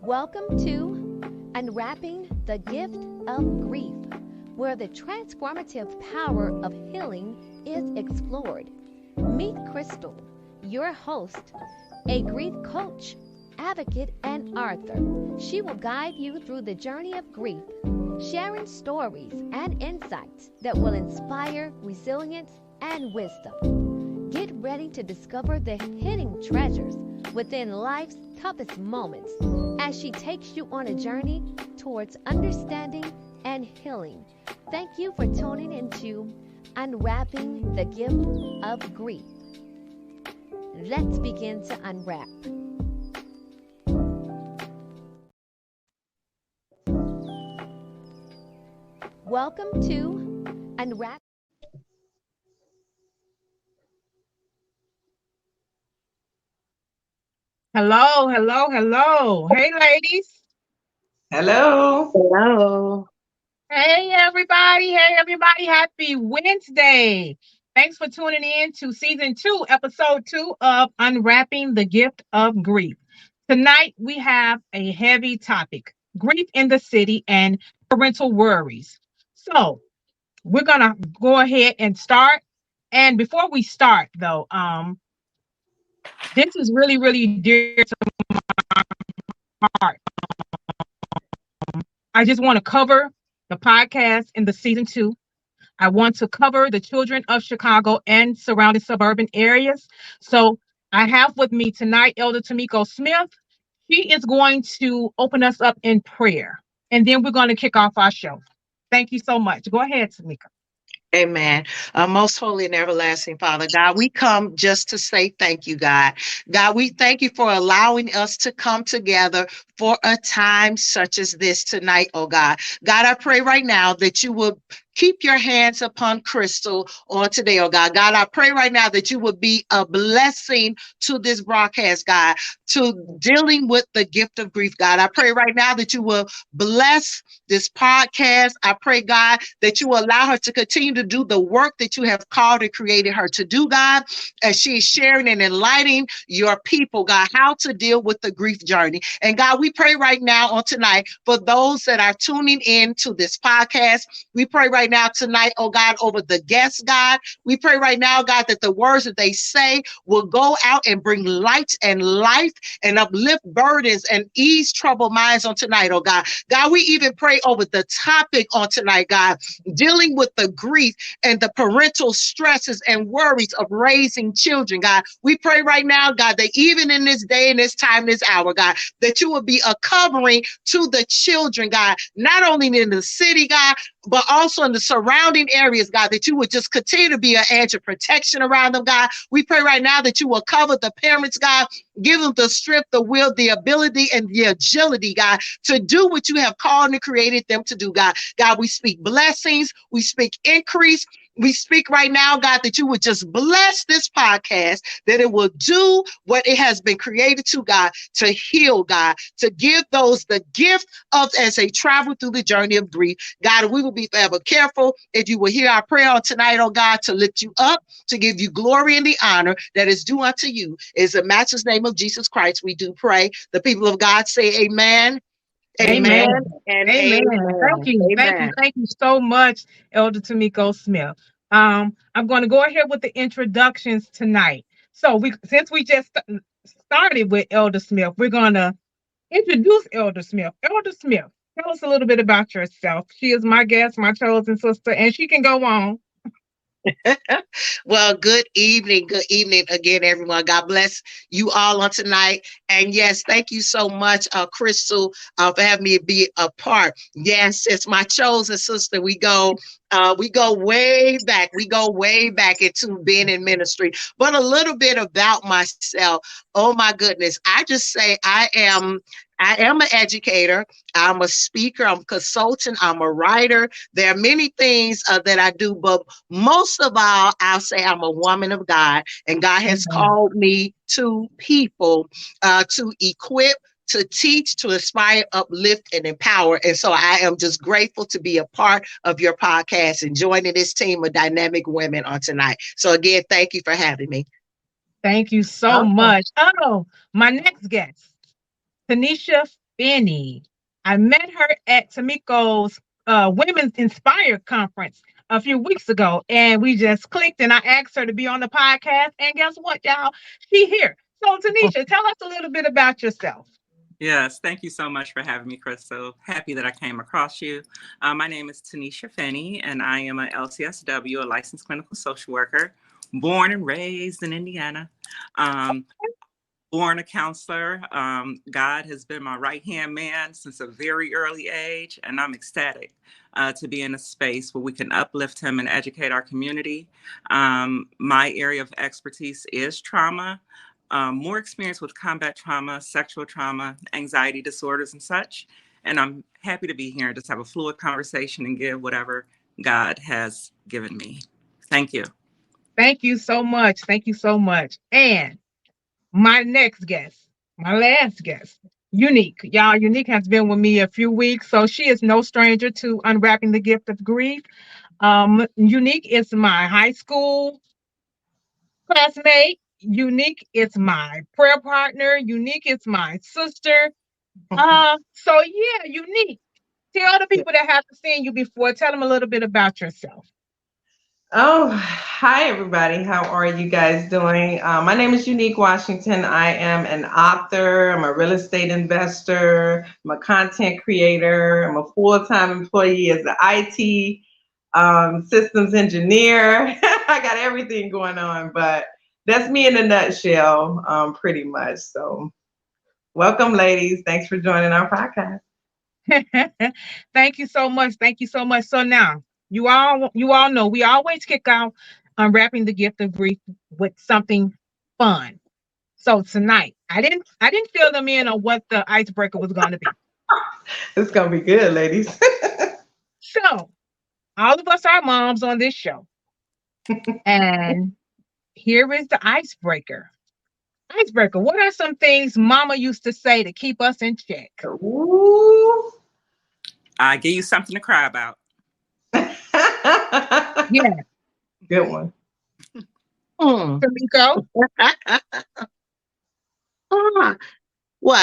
Welcome to Unwrapping the Gift of Grief, where the transformative power of healing is explored. Meet Crystal, your host, a grief coach, advocate, and author. She will guide you through the journey of grief, sharing stories and insights that will inspire resilience and wisdom. Get ready to discover the hidden treasures within life's toughest moments as she takes you on a journey towards understanding and healing. Thank you for tuning into Unwrapping the Gift of Grief. Let's begin to unwrap. Welcome to Unwrap. Hello, hello, hello. Hey, ladies. Hello. Hello. Hey, everybody. Hey, everybody. Happy Wednesday. Thanks for tuning in to season 2, episode 2 of Unwrapping the Gift of Grief. Tonight, we have a heavy topic, grief in the city and parental worries. So we're going to go ahead and start. And before we start, though, this is really, really dear to my heart. I just want to cover the podcast in the season 2. I want to cover the children of Chicago and surrounding suburban areas. So I have with me tonight Elder Tamiko Smith. She is going to open us up in prayer, and then we're going to kick off our show. Thank you so much. Go ahead, Tamika. Amen. Most holy and everlasting Father, God, we come just to say thank you, God. God, we thank you for allowing us to come together for a time such as this tonight, oh God. God, I pray right now that you will keep your hands upon Crystal on today, oh God. God, I pray right now that you will be a blessing to this broadcast, God, to dealing with the gift of grief, God. I pray right now that you will bless this podcast. I pray, God, that you will allow her to continue to do the work that you have called and created her to do, God, as she is sharing and enlightening your people, God, how to deal with the grief journey. And God, we pray right now on tonight for those that are tuning in to this podcast. We pray right now tonight, oh God, over the guests, God. We pray right now, God, that the words that they say will go out and bring light and life and uplift burdens and ease troubled minds on tonight, oh God. God, we even pray over the topic on tonight, God, dealing with the grief and the parental stresses and worries of raising children, God. We pray right now, God, that even in this day and this time, this hour, God, that you will be a covering to the children, God, not only in the city, God, but also in the surrounding areas, God, that you would just continue to be an edge of protection around them, God. We pray right now that you will cover the parents, God, give them the strength, the will, the ability, and the agility, God, to do what you have called and created them to do, God. God, we speak blessings, we speak increase. We speak right now, God, that you would just bless this podcast, that it will do what it has been created to, God, to heal, God, to give those the gift of as they travel through the journey of grief. God, we will be forever careful if you will hear our prayer on tonight, oh God, to lift you up, to give you glory and the honor that is due unto you. Is the matchless name of Jesus Christ we do pray. The people of God say amen. Amen. Amen and Amen. amen. Thank you so much, Elder Tamiko Smith. I'm going to go ahead with the introductions tonight. So since we just started with Elder Smith, we're going to introduce Elder Smith. Elder Smith, tell us a little bit about yourself. She is my guest, my chosen sister, and she can go on. Well, good evening again, everyone. God bless you all on tonight. And yes, thank you so much, Crystal, for having me be a part. Yes, it's my chosen sister. We go way back. We go way back into being in ministry. But a little bit about myself. Oh my goodness. I just say I am an educator. I'm a speaker. I'm a consultant. I'm a writer. There are many things that I do, but most of all, I'll say I'm a woman of God, and God has called me to people to equip, to teach, to inspire, uplift, and empower. And so I am just grateful to be a part of your podcast and joining this team of dynamic women on tonight. So again, thank you for having me. Thank you so much. Oh, my next guest, Tanisha Finney. I met her at Tamiko's Women's Inspire conference a few weeks ago, and we just clicked. And I asked her to be on the podcast, and guess what, y'all? She here. So, Tanisha, tell us a little bit about yourself. Yes, thank you so much for having me, Crystal. Happy that I came across you. My name is Tanisha Finney, and I am a LCSW, a licensed clinical social worker, born and raised in Indiana. Born a counselor. God has been my right-hand man since a very early age, and I'm ecstatic to be in a space where we can uplift him and educate our community. My area of expertise is trauma. More experience with combat trauma, sexual trauma, anxiety disorders, and such. And I'm happy to be here and just have a fluid conversation and give whatever God has given me. Thank you. Thank you so much. Thank you so much. And my next guest, my last guest, Unique. Y'all, Unique has been with me a few weeks, so she is no stranger to unwrapping the gift of grief. Unique is my high school classmate. Unique is my prayer partner. Unique is my sister. So yeah, Unique. Tell the people that haven't seen you before, tell them a little bit about yourself. Oh, hi everybody. How are you guys doing? My name is Unique Washington. I am an author. I'm a real estate investor. I'm a content creator. I'm a full-time employee as an IT systems engineer. I got everything going on, but that's me in a nutshell, pretty much. So welcome, ladies. Thanks for joining our podcast. Thank you so much. Thank you so much. So now you all know we always kick out unwrapping the gift of grief with something fun. So tonight I didn't fill them in on what the icebreaker was going to be. It's gonna be good, ladies. So all of us are moms on this show, and here is the icebreaker. Icebreaker. What are some things Mama used to say to keep us in check? Ooh. I give you something to cry about. Yeah. Good one. Tamiko? What?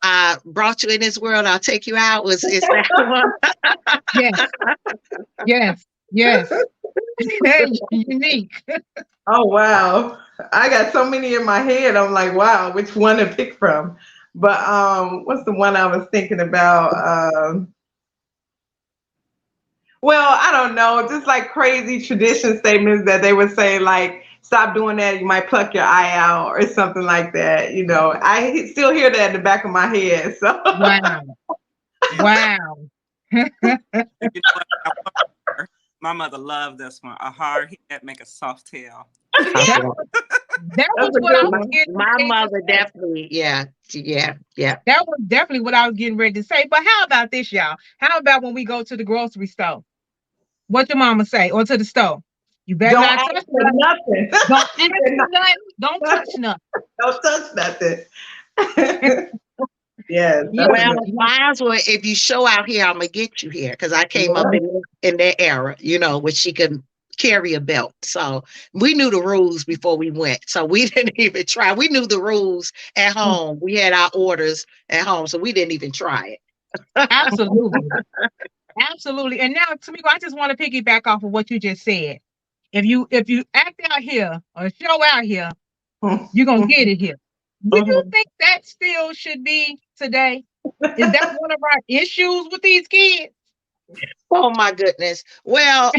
I brought you in this world, I'll take you out. Is that the one? Yes. Yes. Unique. Oh wow. I got so many in my head. I'm like, wow, which one to pick from? But what's the one I was thinking about? Well, I don't know, just like crazy tradition statements that they would say, like, stop doing that, you might pluck your eye out or something like that. You know, I still hear that in the back of my head. So Wow. Wow. You know what? My mother loved this one. A hard head make a soft tail. That was what I was getting My ready to mother say. definitely, yeah. That was definitely what I was getting ready to say. But how about this, y'all? How about when we go to the grocery store? What your mama say? Or to the store? You better don't not ask touch for nothing. nothing. Don't ask for nothing. Don't touch nothing. Don't touch nothing. Yes. Yeah. Well, might as well, if you show out here, I'm gonna get you here because I came up in that era, where she could carry a belt. So we knew the rules before we went. So we didn't even try. We knew the rules at home. We had our orders at home, so we didn't even try it. Absolutely. Absolutely. And now, Tamiko, I just want to piggyback off of what you just said. If you act out here or show out here, you're gonna get it here. Do you think that still should be today? Is that one of our issues with these kids? Oh my goodness. Well,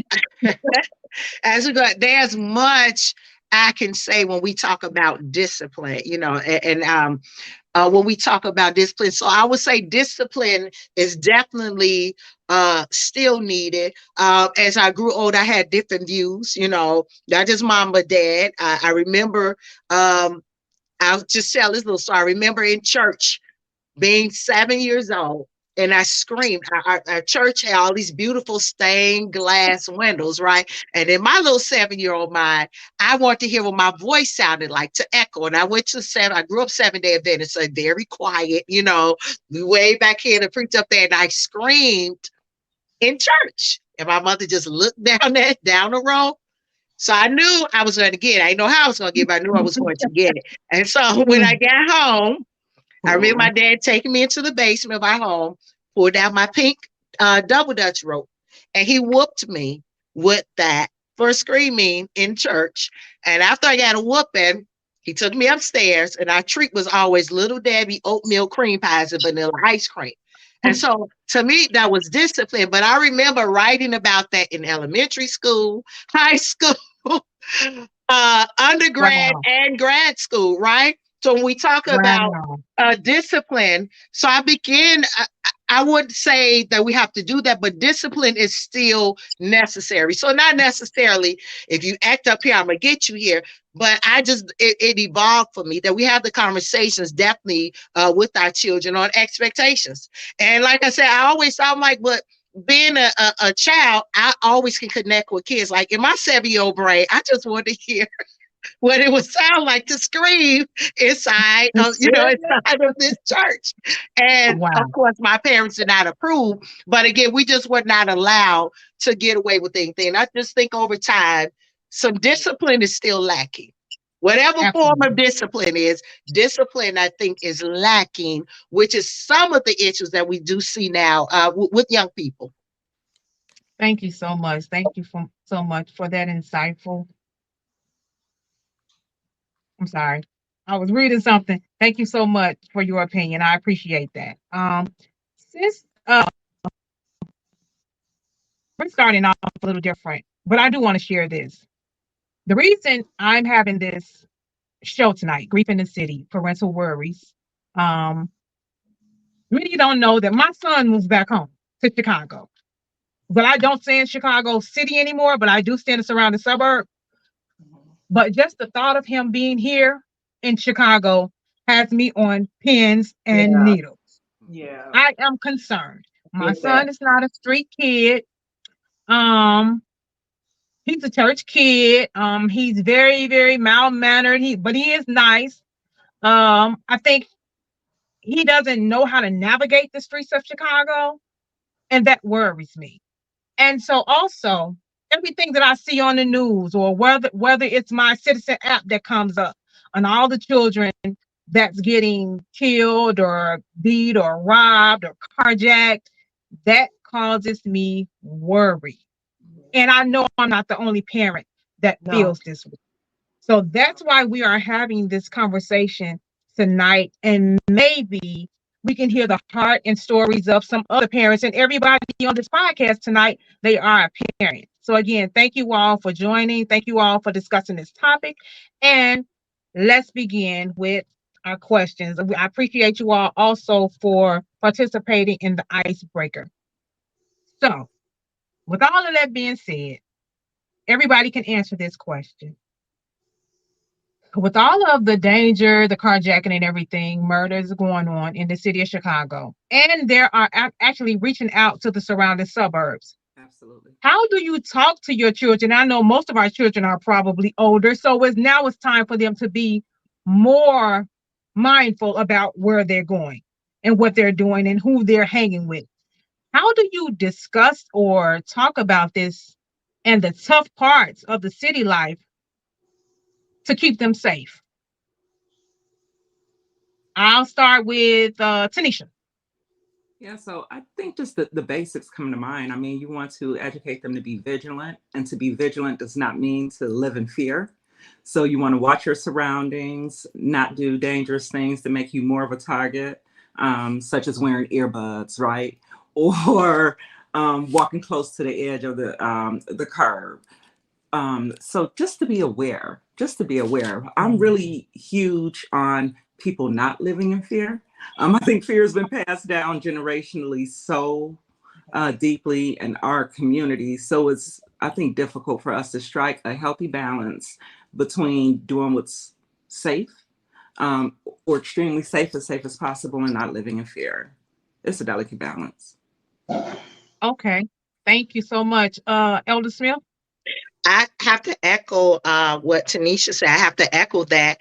as we go, there's much I can say when we talk about discipline, and when we talk about discipline. So I would say discipline is definitely still needed. As I grew older, I had different views, not just mom but dad. I remember, I'll just tell this little story. I remember in church being 7 years old, and I screamed. Our church had all these beautiful stained glass windows, right? And in my little 7-year-old mind, I wanted to hear what my voice sounded like, to echo. And I went to I grew up Seventh-day Adventist, so very quiet, way back here to preach up there, and I screamed in church. And my mother just looked down the row. So I knew I was going to get it. I didn't know how I was going to get it, but I knew I was going to get it. And so when I got home, I remember my dad taking me into the basement of our home, pulled out my pink double dutch rope, and he whooped me with that for screaming in church. And after I got a whooping, he took me upstairs, and our treat was always Little Debbie oatmeal cream pies and vanilla ice cream. And so to me, that was discipline. But I remember writing about that in elementary school, high school, undergrad, Wow. and grad school, right? So when we talk about Wow. discipline, so I would say that we have to do that, but discipline is still necessary. So not necessarily if you act up here, I'm gonna get you here. But it evolved for me that we have the conversations definitely with our children on expectations. And like I said, I'm like, but being a child, I always can connect with kids. Like in my 7-year-old brain, I just want to hear what it would sound like to scream inside of, inside of this church. And Wow. of course, my parents did not approve. But again, we just were not allowed to get away with anything. I just think over time, some discipline is still lacking. Whatever form of discipline, I think, is lacking, which is some of the issues that we do see now with young people. Thank you so much. Thank you so much for that insightful. I'm sorry. I was reading something. Thank you so much for your opinion. I appreciate that. Since we're starting off a little different, but I do want to share this. The reason I'm having this show tonight, Grief in the City, Parental Worries. Many don't know that my son moved back home to Chicago. But I don't stay in Chicago City anymore, but I do stay in the surrounding suburb. But just the thought of him being here in Chicago has me on pins and needles. Yeah. I am concerned. My Get son that. is not a street kid. He's a church kid. He's very, very mild-mannered. But he is nice. I think he doesn't know how to navigate the streets of Chicago, and that worries me. And so also everything that I see on the news, or whether it's my citizen app that comes up, and all the children that's getting killed or beat or robbed or carjacked, that causes me worry. And I know I'm not the only parent that No. feels this way. So that's why we are having this conversation tonight. And maybe we can hear the heart and stories of some other parents, and everybody on this podcast tonight, they are a parent. So again, thank you all for joining. Thank you all for discussing this topic. And let's begin with our questions. I appreciate you all also for participating in the icebreaker. So with all of that being said, everybody can answer this question. With all of the danger, the carjacking and everything, murders going on in the city of Chicago, and there are actually reaching out to the surrounding suburbs. Absolutely. How do you talk to your children? I know most of our children are probably older, so now it's time for them to be more mindful about where they're going and what they're doing and who they're hanging with. How do you discuss or talk about this and the tough parts of the city life to keep them safe? I'll start with Tanisha. Yeah, so I think just the basics come to mind. I mean, you want to educate them to be vigilant, and to be vigilant does not mean to live in fear. So you want to watch your surroundings, not do dangerous things to make you more of a target, such as wearing earbuds, right? Or walking close to the edge of the curb. So just to be aware, I'm really huge on people not living in fear. I think fear has been passed down generationally so deeply in our community. So it's, I think, difficult for us to strike a healthy balance between doing what's safe, or extremely safe, as possible, and not living in fear. It's a delicate balance. Okay. Thank you so much. Elder Smith? I have to echo what Tanisha said. I have to echo that,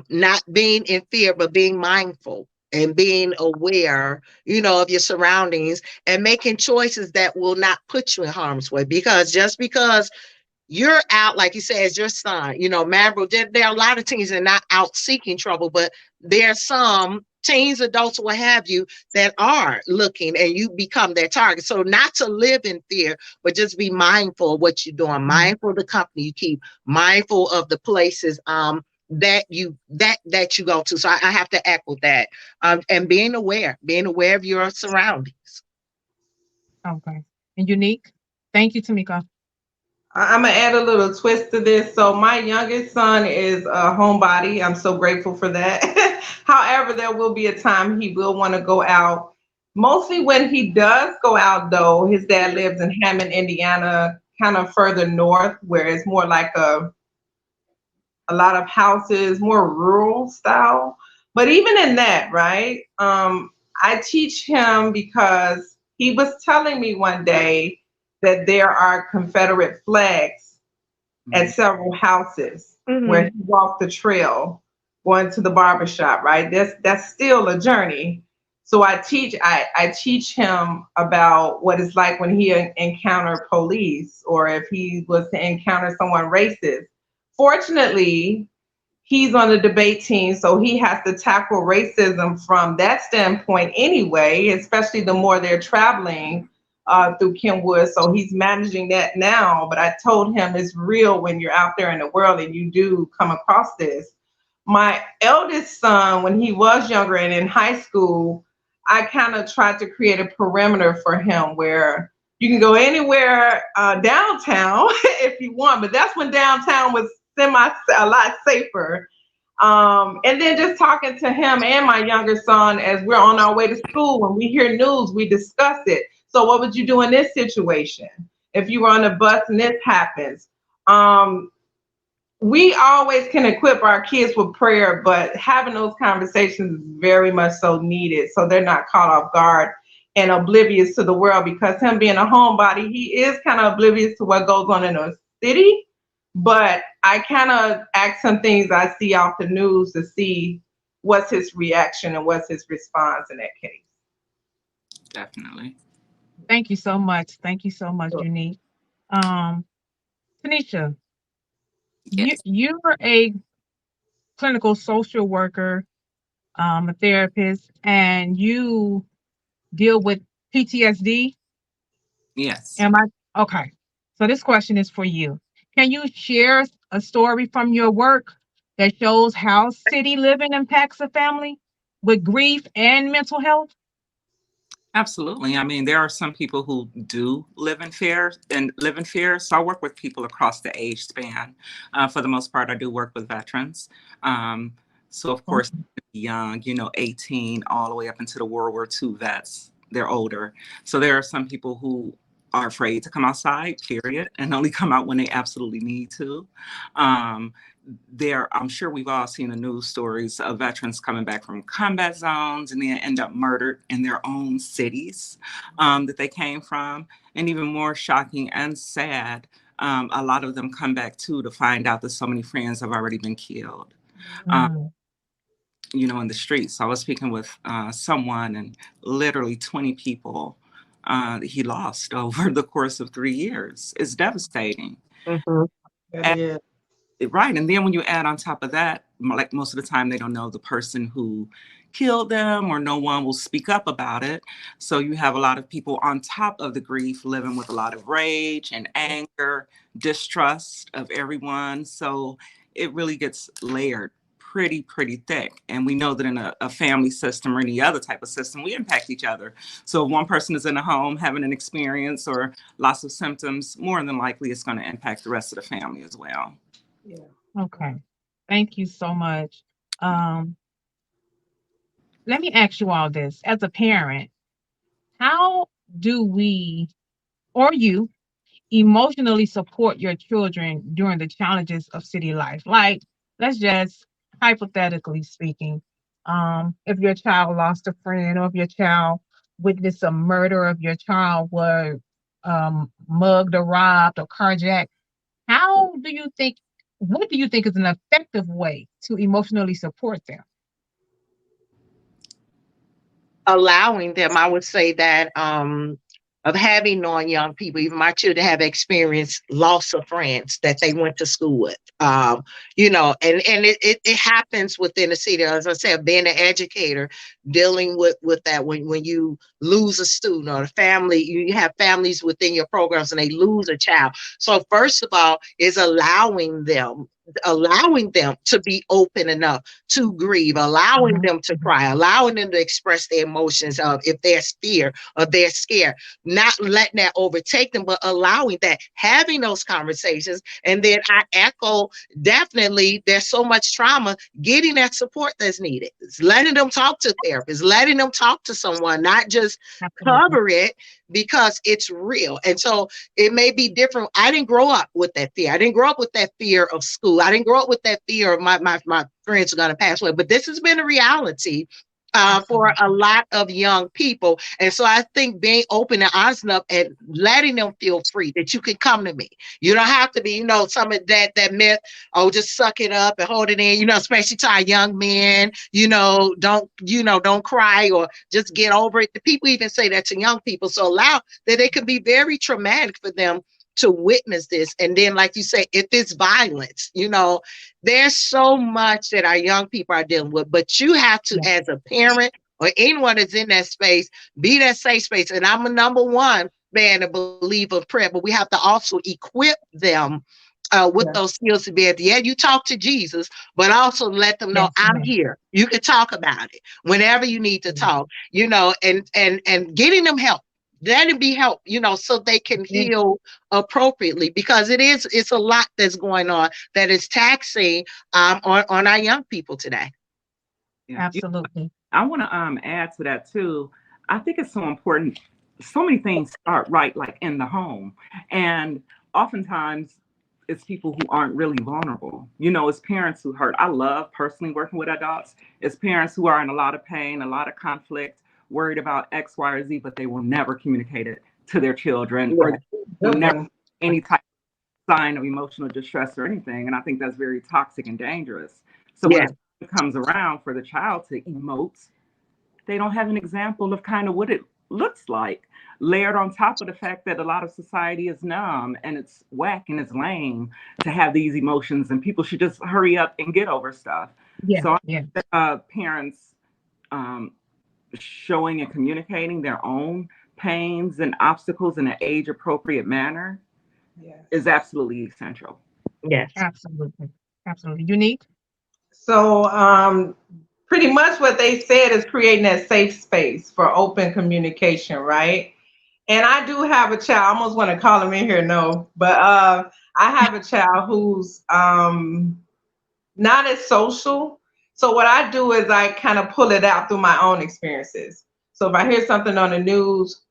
not being in fear, but being mindful and being aware, of your surroundings and making choices that will not put you in harm's way. Because just because you're out, like you said, as your son, Maribel, there are a lot of teens that are not out seeking trouble, but there are some teens, adults, what have you, that are looking and you become their target. So not to live in fear, but just be mindful of what you're doing, mindful of the company you keep, mindful of the places that you go to. So I have to echo that. And being aware of your surroundings. Okay. And Unique. Thank you, Tamika. I'm gonna add a little twist to this. So my youngest son is a homebody. I'm so grateful for that. However, there will be a time he will want to go out. Mostly when he does go out, though, his dad lives in Hammond, Indiana, kind of further north, where it's more like a lot of houses, more rural style. But even in that, right? I teach him because he was telling me one day that there are Confederate flags at several houses where he walked the trail going to the barber shop, right? That's still a journey. So I teach him about what it's like when he encounter police or if he was to encounter someone racist. Fortunately, he's on the debate team, so he has to tackle racism from that standpoint anyway, especially the more they're traveling through Kenwood. So he's managing that now. But I told him it's real when you're out there in the world and you do come across this. My eldest son, when he was younger and in high school, I kind of tried to create a perimeter for him where you can go anywhere downtown if you want, but that's when downtown was a lot safer. And then just talking to him and my younger son as we're on our way to school, when we hear news, we discuss it. So what would you do in this situation? If you were on a bus and this happens? We always can equip our kids with prayer, but having those conversations is very much so needed so they're not caught off guard and oblivious to the world, because him being a homebody, he is kind of oblivious to what goes on in a city. But I kind of ask some things I see off the news to see what's his reaction and what's his response in that case. Definitely. Thank you so much. Thank you so much, Sure. Unique. Tanisha, Yes. you're a clinical social worker, a therapist, and you deal with PTSD. Yes. Am I okay? So this question is for you. Can you share a story from your work that shows how city living impacts a family with grief and mental health? Absolutely. I mean, there are some people who do live in fear. So I work with people across the age span. For the most part, I do work with veterans. Um, so of course, young, 18 all the way up into the World War II vets. They're older. So there are some people who are afraid to come outside, period, and only come out when they absolutely need to. Um, I'm sure we've all seen the news stories of veterans coming back from combat zones and then end up murdered in their own cities that they came from. And even more shocking and sad, a lot of them come back too to find out that so many friends have already been killed. Um, Mm, in the streets. So I was speaking with someone, and literally 20 people he lost over the course of 3 years. It's devastating. Mhm. That is. Right. And then when you add on top of that, like most of the time, they don't know the person who killed them or no one will speak up about it. So you have a lot of people on top of the grief living with a lot of rage and anger, distrust of everyone. So it really gets layered pretty thick. And we know that in a family system or any other type of system, we impact each other. So if one person is in a home having an experience or lots of symptoms, more than likely it's going to impact the rest of the family as well. Yeah. okay. Thank you so much. Um, Let me ask you all this. As a parent, how do we or you emotionally support your children during the challenges of city life? Like, let's just hypothetically speaking, if your child lost a friend or if your child witnessed a murder, if your child was mugged or robbed or carjacked, how do you think, what do you think is an effective way to emotionally support them? Allowing them, I would say that of having non-young people, even my children have experienced loss of friends that they went to school with. And it happens within the city. As I said, being an educator, dealing with that when you lose a student or a family, you have families within your programs and they lose a child. So first of all, is allowing them to be open enough to grieve, allowing them to cry, allowing them to express their emotions of if there's fear or they're scared, not letting that overtake them, but allowing that, having those conversations. And then I echo, definitely, there's so much trauma, getting that support that's needed. It's letting them talk to therapists, letting them talk to someone, not just cover it, because it's real. And so it may be different. I didn't grow up with that fear. I didn't grow up with that fear of school. I didn't grow up with that fear of my friends are going to pass away. But this has been a reality for a lot of young people. And so I think being open and honest enough and letting them feel free that you can come to me. You don't have to be, some of that myth, oh, just suck it up and hold it in, especially to our young men, don't cry or just get over it. The people even say that to young people so loud that it can be very traumatic for them to witness this. And then, like you say, if it's violence, there's so much that our young people are dealing with, but you have to, as a parent or anyone that's in that space, be that safe space. And I'm a number one man to believe of prayer, but we have to also equip them with those skills to be able to, you talk to Jesus, but also let them know I'm here. You can talk about it whenever you need to talk, and getting them help. Let it be help, so they can heal appropriately, because it's a lot that's going on that is taxing on our young people today. Yeah. Absolutely. I want to add to that too. I think it's so important. So many things start right, like in the home, and oftentimes it's people who aren't really vulnerable. It's parents who hurt. I love personally working with adults. It's parents who are in a lot of pain, a lot of conflict, worried about X, Y, or Z, but they will never communicate it to their children, or they will never any type of sign of emotional distress or anything. And I think that's very toxic and dangerous. So when it comes around for the child to emote, they don't have an example of kind of what it looks like, layered on top of the fact that a lot of society is numb and it's whack and it's lame to have these emotions, and people should just hurry up and get over stuff. So parents showing and communicating their own pains and obstacles in an age-appropriate manner is absolutely essential. Yes, absolutely. Unique. So pretty much what they said is creating that safe space for open communication, right? And I do have a child. I almost want to call him in here, but I have a child who's not as social. So what I do is I kind of pull it out through my own experiences. So if I hear something on the news,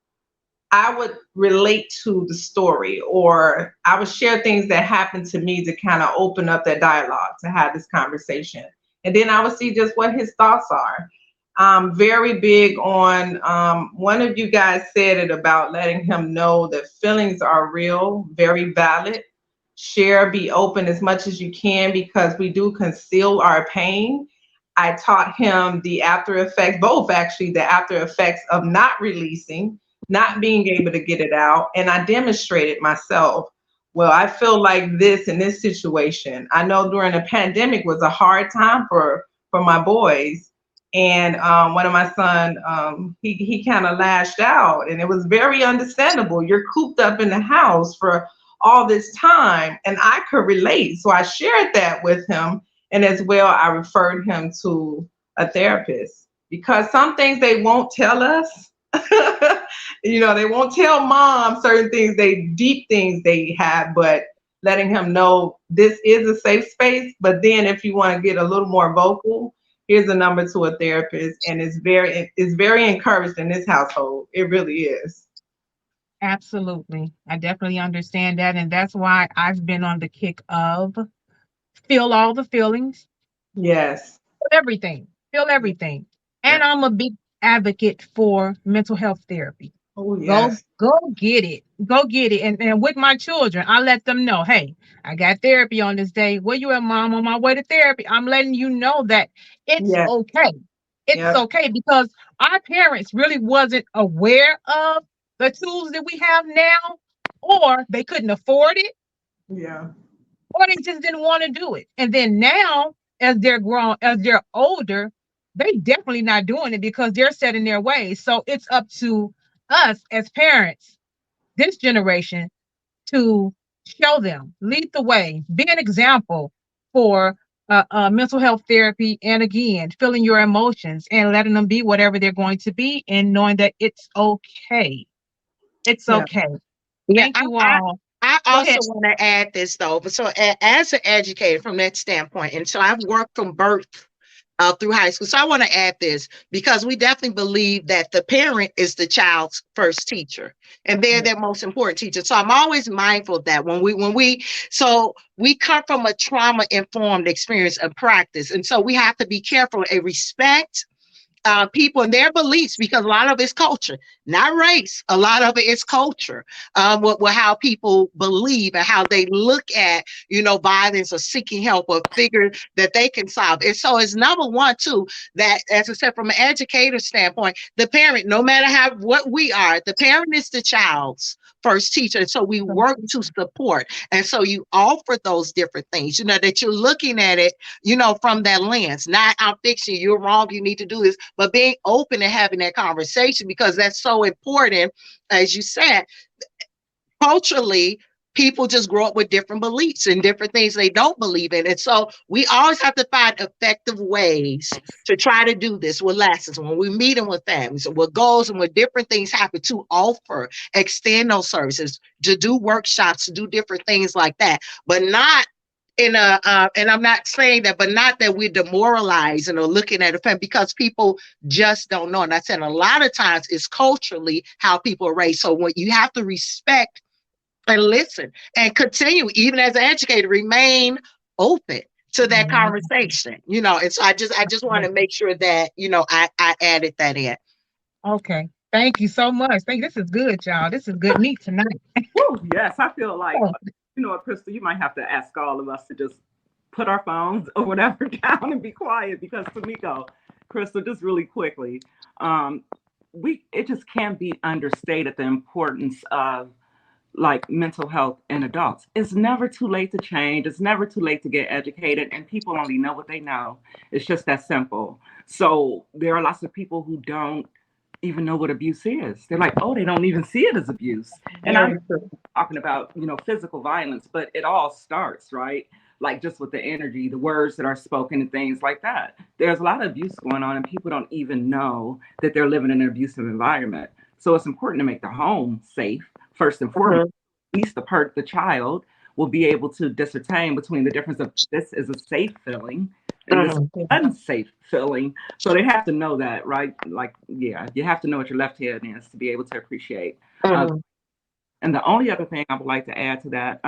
I would relate to the story, or I would share things that happened to me to kind of open up that dialogue, to have this conversation. And then I would see just what his thoughts are. Very big on, one of you guys said it about letting him know that feelings are real, very valid. Share, be open as much as you can, because we do conceal our pain. I taught him the after effects, both actually, the after effects of not releasing, not being able to get it out. And I demonstrated myself. Well, I feel like this in this situation. I know during the pandemic was a hard time for my boys. And one of my sons, he kind of lashed out, and it was very understandable. You're cooped up in the house for all this time, and I could relate. So I shared that with him. And as well, I referred him to a therapist, because some things they won't tell us. They won't tell mom certain things, deep things they have, but letting him know this is a safe space. But then if you want to get a little more vocal, here's a number to a therapist. And it's very encouraged in this household. It really is. Absolutely. I definitely understand that. And that's why I've been on the kick of feel all the feelings. Yes. Feel everything. And I'm a big advocate for mental health therapy. Oh, yes. Go get it. Go get it. And with my children, I let them know, hey, I got therapy on this day. Where you at, mom? On my way to therapy. I'm letting you know that it's okay. It's okay, because our parents really wasn't aware of the tools that we have now, or they couldn't afford it, Yeah. or they just didn't want to do it. And then now, as they're grown, as they're older, they definitely not doing it because they're set in their ways. So it's up to us as parents, this generation, to show them, lead the way, be an example for mental health therapy, and again, feeling your emotions and letting them be whatever they're going to be, and knowing that it's okay. It's Yeah. okay. Yeah, Thank you all. I Go ahead. also want to add this though. But so as an educator from that standpoint, and so I've worked from birth through high school. So I want to add this because we definitely believe that the parent is the child's first teacher and they're their most important teacher. So I'm always mindful of that so we come from a trauma informed experience and practice. And so we have to be careful and respect people and their beliefs because a lot of it's culture, not race. A lot of it is culture, with how people believe and how they look at, violence or seeking help or figure that they can solve. And so it's number one, too, that, as I said, from an educator standpoint, the parent, no matter what we are, the parent is the child's first teacher. And so we work to support. And so you offer those different things, that you're looking at it, from that lens, not I'm fixing you, you're wrong, you need to do this, but being open and having that conversation because that's so important. As you said, culturally, people just grow up with different beliefs and different things they don't believe in. And so we always have to find effective ways to try to do this with lessons when we're meeting with families and with goals and with different things happen to offer, extend those services, to do workshops, to do different things like that, but not and I'm not saying that, but not that we're demoralizing or looking at it because people just don't know. And I said a lot of times it's culturally how people are raised. So when you have to respect and listen and continue, even as an educator, remain open to that conversation, And so I just want to make sure that, I added that in. Okay. Thank you so much. This is good, y'all. This is good meat tonight. Woo, yes, I feel like, Crystal, you might have to ask all of us to just put our phones or whatever down and be quiet because Tamiko, Crystal, just really quickly, it just can't be understated the importance of like mental health in adults. It's never too late to change. It's never too late to get educated, and people only know what they know. It's just that simple. So there are lots of people who don't even know what abuse is. They're like, oh, they don't even see it as abuse. And I'm talking about, physical violence, but it all starts, right? Like just with the energy, the words that are spoken and things like that. There's a lot of abuse going on and people don't even know that they're living in an abusive environment. So it's important to make the home safe, first and foremost. At least the child will be able to discern between the difference of this is a safe feeling and this unsafe feeling. So they have to know that, right? Like, yeah, you have to know what your left hand is to be able to appreciate. And the only other thing I would like to add to that,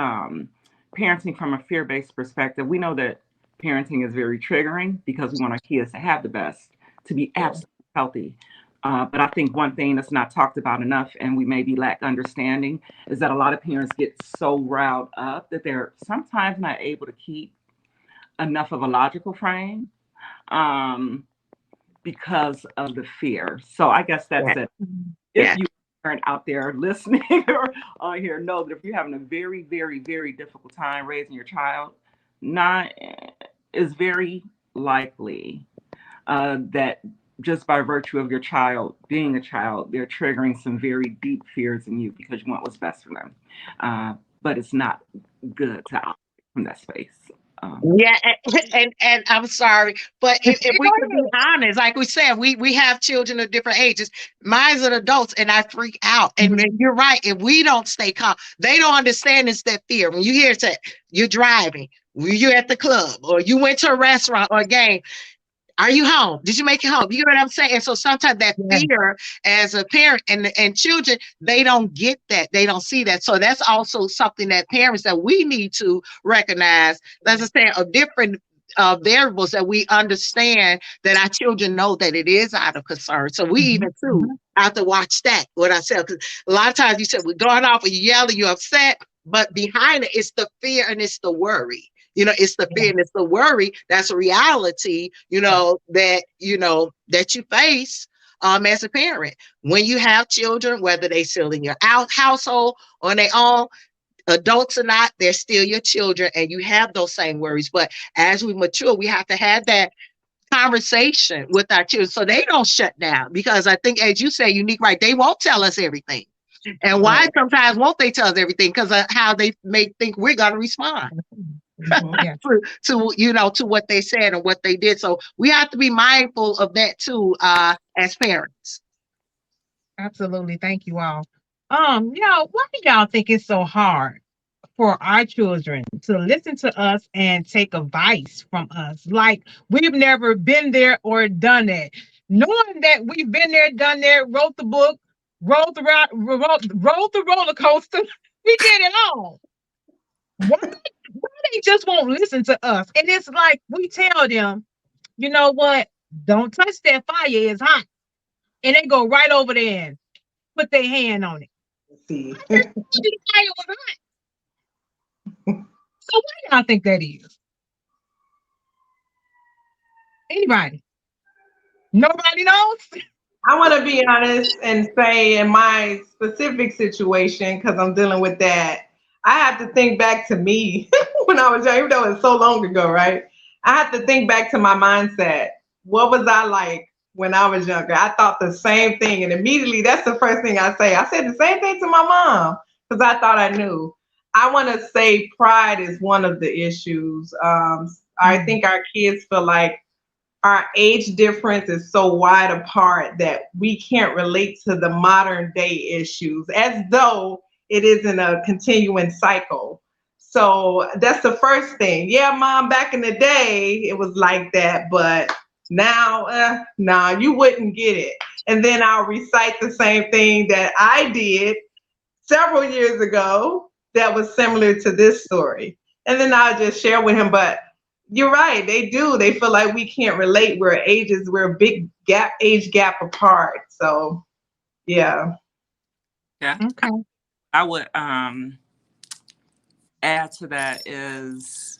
parenting from a fear-based perspective, we know that parenting is very triggering because we want our kids to have the best, to be absolutely healthy. But I think one thing that's not talked about enough, and we maybe lack understanding, is that a lot of parents get so riled up that they're sometimes not able to keep enough of a logical frame because of the fear. So I guess that's it. If you aren't out there listening or on here, know that if you're having a very, very, very difficult time raising your child, is very likely that just by virtue of your child being a child, they're triggering some very deep fears in you because you want what's best for them. But it's not good to operate from that space. And I'm sorry, but if we could be honest, like we said, we have children of different ages. Mine's an adults, and I freak out. And you're right. If we don't stay calm, they don't understand it's that fear. When you hear it, you're driving, you're at the club, or you went to a restaurant or a game. Are you home? Did you make it home? You know what I'm saying? And so sometimes that fear as a parent and children, they don't get that. They don't see that. So that's also something that parents that we need to recognize, as I said, of different variables that we understand that our children know that it is out of concern. So we even too have to watch that, what I said. Because a lot of times you said we're going off and you yelling, you're upset, but behind it, it's the fear and it's the worry. It's the fear and it's the worry. That's a reality, that you face. as a parent. When you have children, whether they still in your household or on their own, adults or not, they're still your children, and you have those same worries. But as we mature, we have to have that conversation with our children so they don't shut down. Because I think, as you say, Unique, right, they won't tell us everything. And why sometimes won't they tell us everything? Because of how they may think we're going to respond to what they said and what they did. So we have to be mindful of that too, as parents. Absolutely. Thank you all. Why do y'all think it's so hard for our children to listen to us and take advice from us? Like, we've never been there or done that. Knowing that we've been there, done that, wrote the book, rode the roller coaster, we did it all. Why they just won't listen to us? And it's like we tell them, you know what? Don't touch that fire, it's hot. And they go right over there and put their hand on it. See. I just told you the fire was hot. So why y'all think that is? Anybody? Nobody knows? I want to be honest and say, in my specific situation, because I'm dealing with that, I have to think back to me when I was young, even though it's so long ago, right? I have to think back to my mindset. What was I like when I was younger? I thought the same thing. And immediately, that's the first thing I say. I said the same thing to my mom because I thought I knew. I want to say pride is one of the issues. I think our kids feel like our age difference is so wide apart that we can't relate to the modern day issues as though it isn't a continuing cycle. So that's the first thing. Yeah, Mom, back in the day, it was like that, but now, you wouldn't get it. And then I'll recite the same thing that I did several years ago that was similar to this story. And then I'll just share with him, but you're right, they do. They feel like we can't relate. We're a big age gap apart. So, yeah. Yeah. Okay. I would add to that is,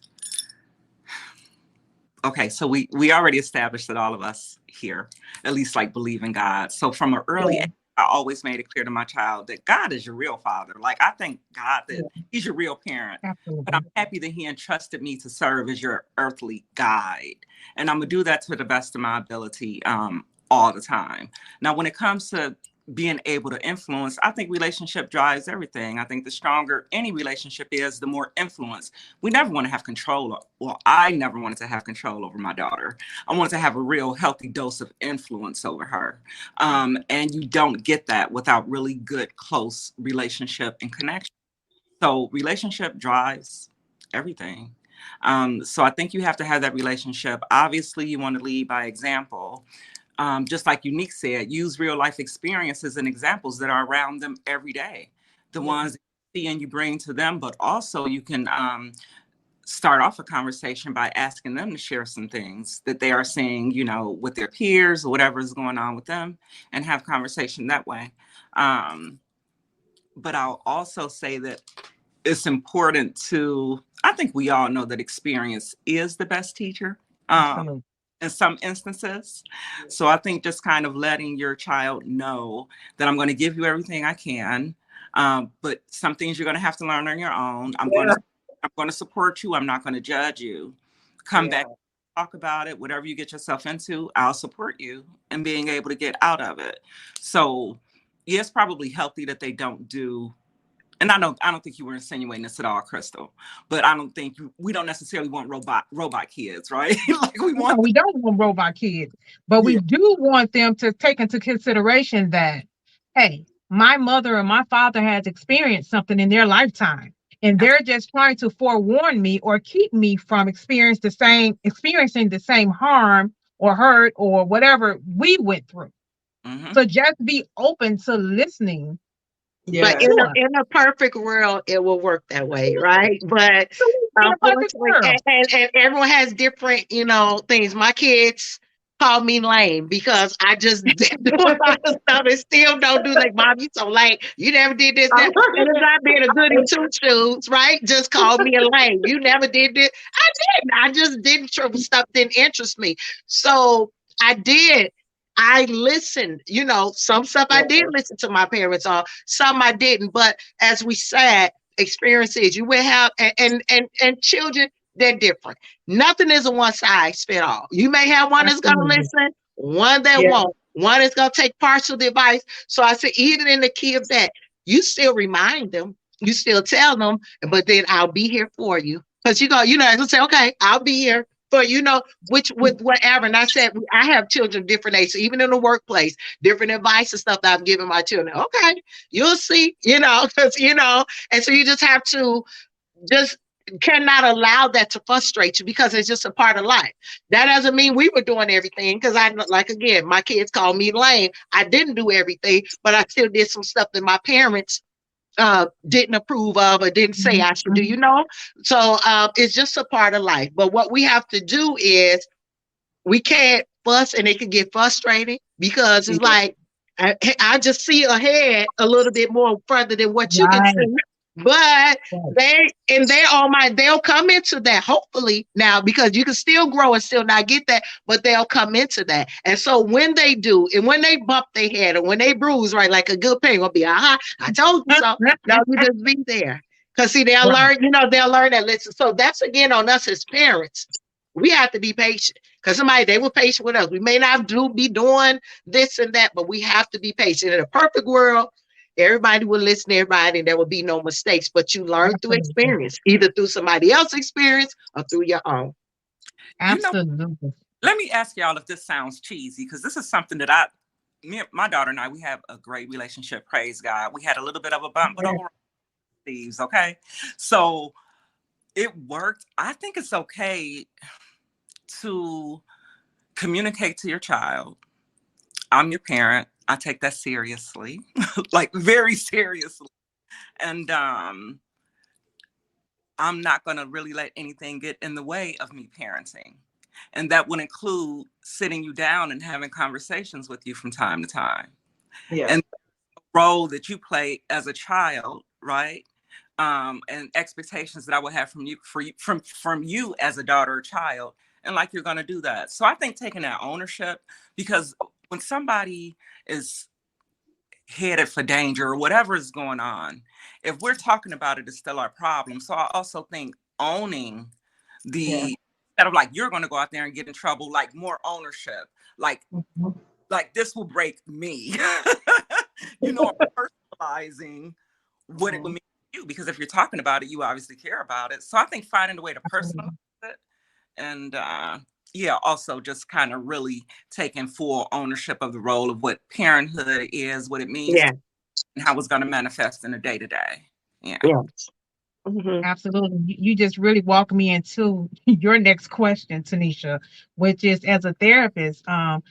okay, so we already established that all of us here at least like believe in God. So from an early age, I always made it clear to my child that God is your real father. Like, I thank God that he's your real parent. Absolutely. But I'm happy that he entrusted me to serve as your earthly guide. And I'm going to do that to the best of my ability all the time. Now, when it comes to being able to influence, I think relationship drives everything. I think the stronger any relationship is, the more influence. We never want to have control. Well, I never wanted to have control over my daughter. I wanted to have a real healthy dose of influence over her. And you don't get that without really good, close relationship and connection. So relationship drives everything. So I think you have to have that relationship. Obviously, you want to lead by example. Just like Unique said, use real life experiences and examples that are around them every day. The ones you see and you bring to them, but also you can start off a conversation by asking them to share some things that they are seeing, with their peers or whatever is going on with them, and have conversation that way. But I'll also say that it's important I think we all know that experience is the best teacher. In some instances. So I think just kind of letting your child know that I'm going to give you everything I can, but some things you're going to have to learn on your own. I'm going to support you. I'm not going to judge you. Come back, talk about it. Whatever you get yourself into, I'll support you in being able to get out of it. So yeah, it's probably healthy that they don't do. And I don't think you were insinuating this at all, Crystal, but we don't necessarily want robot kids, right? Like we don't want robot kids, but we do want them to take into consideration that, hey, my mother and my father has experienced something in their lifetime, and they're just trying to forewarn me or keep me from experiencing the same harm or hurt or whatever we went through. Mm-hmm. So just be open to listening. Yeah. But in a perfect world, it will work that way, right? But unfortunately, and everyone has different, things. My kids call me lame because I just did do a lot of stuff and still don't do like, Mom, you so lame. You never did this. And it's not being a goody two shoes, right? Just call me a lame. You never did this. I didn't. I just didn't. Stuff didn't interest me. So I did. I listened. Some stuff I did listen to my parents on, some I didn't. But as we said, experiences you will have, and children, they're different. Nothing is a one size fit all. You may have one that's gonna Absolutely. listen, one that Yeah. won't, one is gonna take partial advice. So I said, even in the key of that, you still remind them, you still tell them, but then I'll be here for you. Because you'll say, okay, I'll be here for which with whatever. And I said, I have children of different ages, so even in the workplace, different advice and stuff that I've given my children. Okay, you'll see, because and so you just have to just cannot allow that to frustrate you, because it's just a part of life. That doesn't mean we were doing everything, because again, my kids call me lame. I didn't do everything, but I still did some stuff that my parents didn't approve of or didn't say I should do, So it's just a part of life. But what we have to do is, we can't fuss, and it can get frustrating, because it's like, I just see ahead a little bit more further than what you can Right. see. But Right. they'll come into that, hopefully, now, because you can still grow and still not get that, but they'll come into that. And so when they do, and when they bump their head, or when they bruise, right, like a good parent will be, I told you so. No, you just be there. Because see, they'll Right. learn that lesson. So that's again on us as parents. We have to be patient, because they were patient with us. We may not be doing this and that, but we have to be patient. In a perfect world, everybody will listen to everybody, and there will be no mistakes. But you learn through Absolutely. experience, either through somebody else's experience or through your own. Absolutely. Let me ask y'all if this sounds cheesy, because this is something that my daughter and I, we have a great relationship. Praise God. We had a little bit of a bump, but overall, thieves. Okay, so it worked. I think it's okay to communicate to your child. I'm your parent. I take that seriously, like very seriously. And I'm not going to really let anything get in the way of me parenting. And that would include sitting you down and having conversations with you from time to time. Yeah. And the role that you play as a child, right? And expectations that I would have from you, from you as a daughter or child, and like you're going to do that. So I think taking that ownership, because when somebody is headed for danger or whatever is going on, if we're talking about it, it's still our problem. So I also think owning instead of like, you're going to go out there and get in trouble, like more ownership, like this will break me, personalizing what it would mean to you, because if you're talking about it, you obviously care about it. So I think finding a way to personalize it, and also just kind of really taking full ownership of the role of what parenthood is, what it means, and how it's going to manifest in the day-to-day. Absolutely. You just really walk me into your next question, Tanisha, which is, as a therapist, how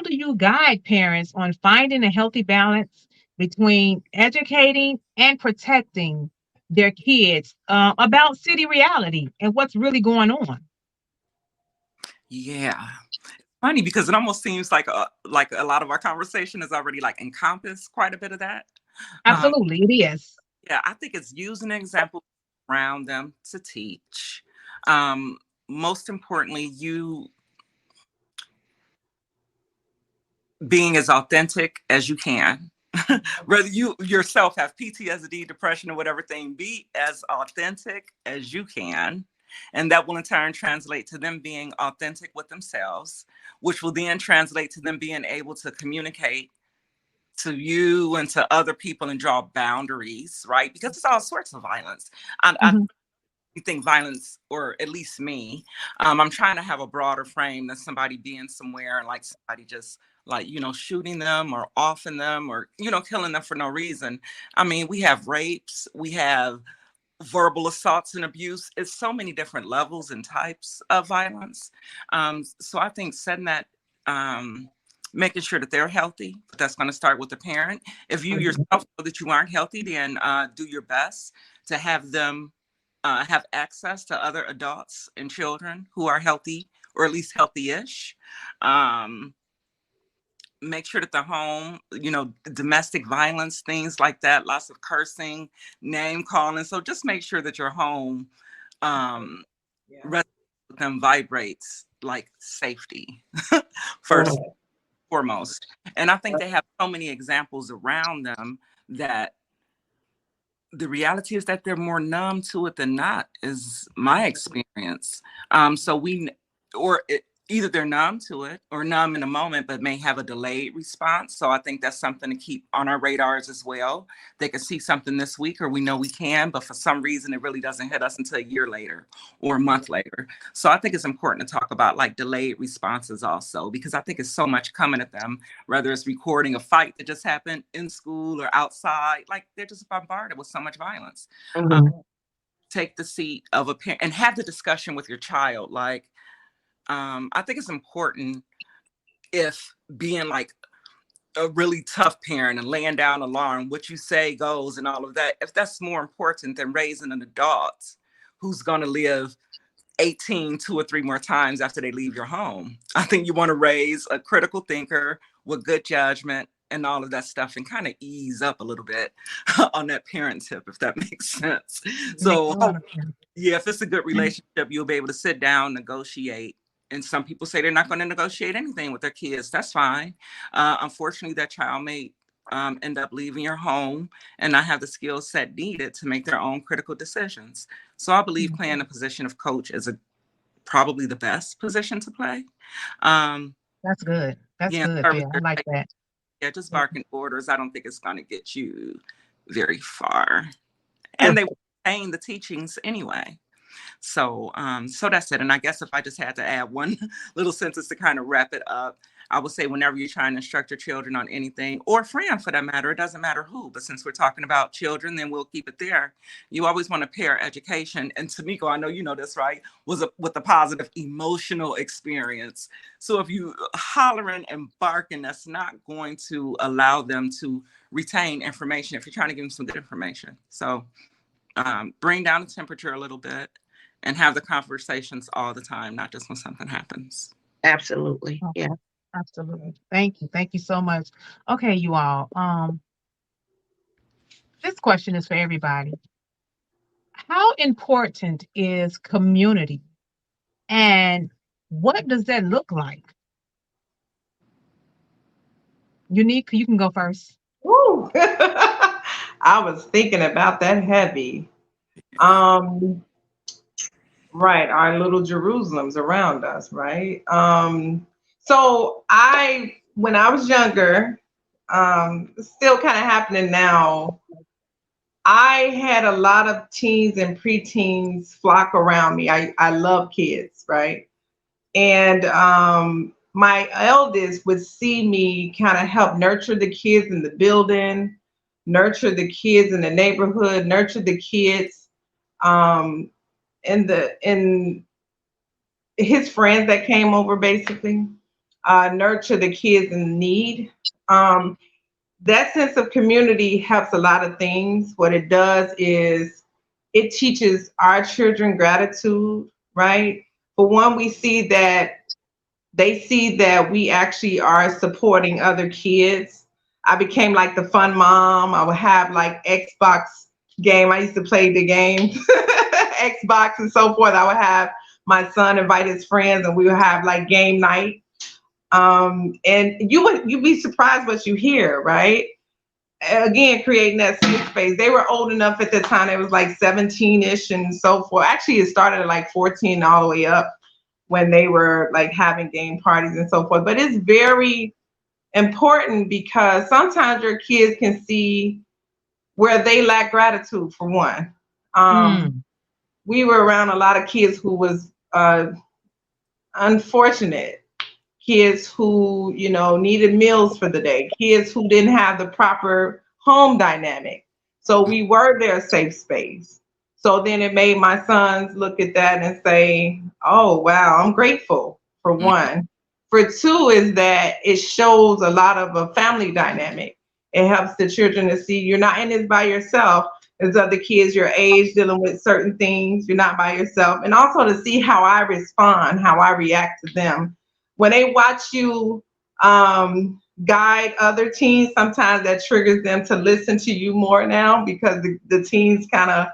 do you guide parents on finding a healthy balance between educating and protecting their kids about city reality and what's really going on? Yeah. Funny, because it almost seems like a lot of our conversation has already like encompassed quite a bit of that. Absolutely, it is. Yeah, I think it's using an example around them to teach. Most importantly, you being as authentic as you can. Whether you yourself have PTSD, depression, or whatever thing, be as authentic as you can. And that will in turn translate to them being authentic with themselves, which will then translate to them being able to communicate to you and to other people and draw boundaries, right? Because it's all sorts of violence. I think violence, or at least me, I'm trying to have a broader frame than somebody being somewhere and like somebody just like, shooting them or offing them or, killing them for no reason. I mean, we have rapes, we have verbal assaults and abuse. It's so many different levels and types of violence. So I think setting that, making sure that they're healthy, that's going to start with the parent. If you yourself know that you aren't healthy, then do your best to have them have access to other adults and children who are healthy, or at least healthy-ish. Make sure that the home, domestic violence, things like that, lots of cursing, name calling. So just make sure that your home with them vibrates like safety first. foremost. And I think they have so many examples around them that the reality is that they're more numb to it than not, is my experience. So either they're numb to it or numb in a moment, but may have a delayed response. So I think that's something to keep on our radars as well. They can see something this week, or we know we can, but for some reason it really doesn't hit us until a year later or a month later. So I think it's important to talk about like delayed responses also, because I think it's so much coming at them, whether it's recording a fight that just happened in school or outside, like they're just bombarded with so much violence. Take the seat of a parent and have the discussion with your child. Like, I think it's important, if being like a really tough parent and laying down alarm, what you say goes and all of that, if that's more important than raising an adult who's going to live 18 2 or 3 more times after they leave your home. I think you want to raise a critical thinker with good judgment and all of that stuff, and kind of ease up a little bit on that parent tip, if that makes sense. So yeah, if it's a good relationship, you'll be able to sit down, negotiate. And some people say they're not going to negotiate anything with their kids. That's fine. Unfortunately, that child may end up leaving your home and not have the skill set needed to make their own critical decisions. So I believe playing the position of coach is probably the best position to play. That's good. That's good. Yeah, I like that. Yeah, just barking orders, I don't think it's going to get you very far. And they retain the teachings anyway. So that's it. And I guess if I just had to add one little sentence to kind of wrap it up, I would say whenever you're trying to instruct your children on anything, or a friend for that matter, it doesn't matter who, but since we're talking about children, then we'll keep it there. You always want to pair education. And Tamiko, I know you know this, right? With a positive emotional experience. So if you hollering and barking, that's not going to allow them to retain information if you're trying to give them some good information. So bring down the temperature a little bit and have the conversations all the time, not just when something happens. Absolutely. Yeah. Absolutely. Thank you. Thank you so much. Okay, you all. This question is for everybody. How important is community, and what does that look like? Unique, you can go first. Woo. I was thinking about that heavy. Right, our little Jerusalems around us, right? So when I was younger, still kind of happening now, I had a lot of teens and preteens flock around me. I love kids, right? And my eldest would see me kind of help nurture the kids in the building, nurture the kids in the neighborhood, nurture the kids in his friends that came over, basically, nurture the kids in need. That sense of community helps a lot of things. What it does is it teaches our children gratitude, right? For one, we see that they see that we actually are supporting other kids. I became like the fun mom. I would have like Xbox game. I used to play the game, Xbox and so forth. I would have my son invite his friends and we would have like game night. And you'd be surprised what you hear, right? Again, creating that safe space. They were old enough at the time. It was like 17-ish and so forth. Actually, it started at like 14 all the way up when they were like having game parties and so forth. But it's very important because sometimes your kids can see where they lack gratitude, for one. We were around a lot of kids who was unfortunate, kids who, needed meals for the day, kids who didn't have the proper home dynamic. So we were their safe space. So then it made my sons look at that and say, oh, wow, I'm grateful, for one. For two is that it shows a lot of a family dynamic. It helps the children to see you're not in this by yourself. There's other kids your age dealing with certain things. You're not by yourself. And also to see how I respond, how I react to them. When they watch you guide other teens, sometimes that triggers them to listen to you more now, because the teens kind of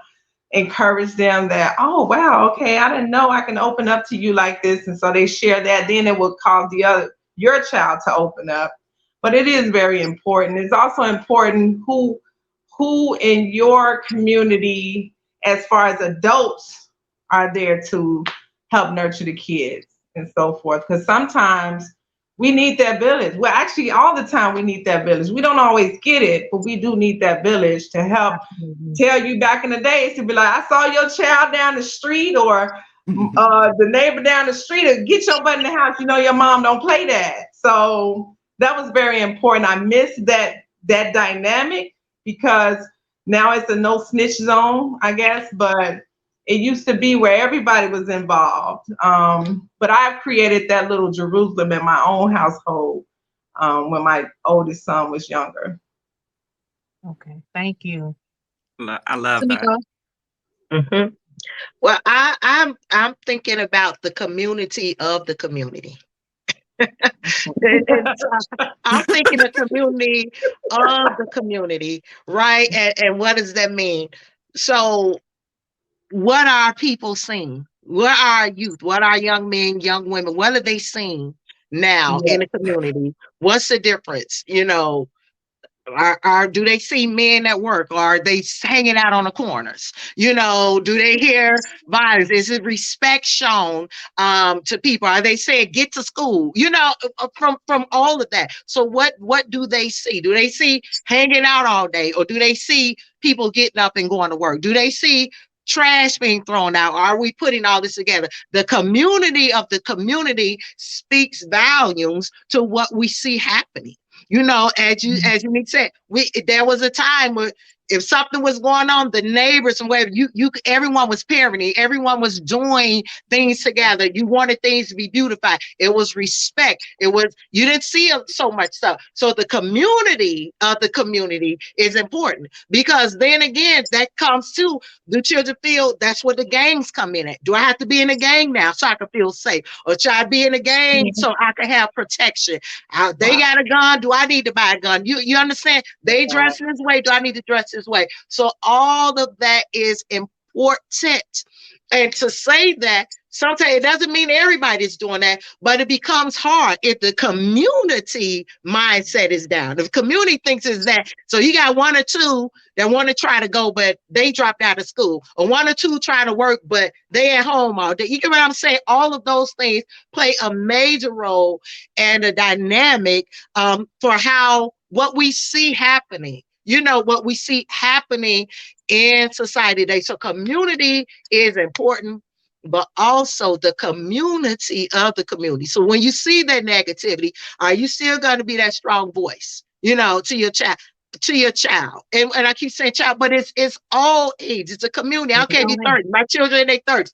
encourage them that, oh, wow, okay, I didn't know I can open up to you like this. And so they share that. Then it will cause the your child to open up. But it is very important. It's also important who in your community, as far as adults, are there to help nurture the kids and so forth. Because sometimes we need that village. Well, actually, all the time we need that village. We don't always get it, but we do need that village to help tell you back in the days to be like, I saw your child down the street, or the neighbor down the street, or get your butt in the house. You know your mom don't play that. So that was very important. I miss that dynamic because now it's a no snitch zone, I guess, but it used to be where everybody was involved. But I've created that little Jerusalem in my own household when my oldest son was younger. Okay, thank you. I love that. Tamika? Mhm. Well, I'm thinking about the community of the community. And so I'm thinking the community of the community, right? And what does that mean? So, what are people seeing? What are youth? What are young men, young women? What are they seeing now in the community? What's the difference? Do they see men at work? Or are they hanging out on the corners? Do they hear violence? Is it respect shown to people? Are they saying get to school? From all of that. So what do they see? Do they see hanging out all day, or do they see people getting up and going to work? Do they see trash being thrown out? Are we putting all this together? The community of the community speaks volumes to what we see happening. As you said, there was a time where if something was going on, the neighbors and whatever, everyone was parenting, everyone was doing things together. You wanted things to be beautified. It was respect. You didn't see so much stuff. So the community of the community is important, because then again, that comes to the children feel that's where the gangs come in at. Do I have to be in a gang now so I can feel safe? Or should I be in a gang so I can have protection? They got a gun. Do I need to buy a gun? You understand? They dress this way. Do I need to dress this way? So all of that is important. And to say that, sometimes it doesn't mean everybody's doing that, but it becomes hard if the community mindset is down. If the community thinks it's that, so you got one or two that want to try to go, but they dropped out of school, or one or two trying to work, but they at home all day. You get what I'm saying? All of those things play a major role and a dynamic for what we see happening. What we see happening in society today. So community is important, but also the community of the community. So when you see that negativity, are you still going to be that strong voice, to your child? And I keep saying child, but it's all age. It's a community. I don't care if you're 30. My children in their 30s.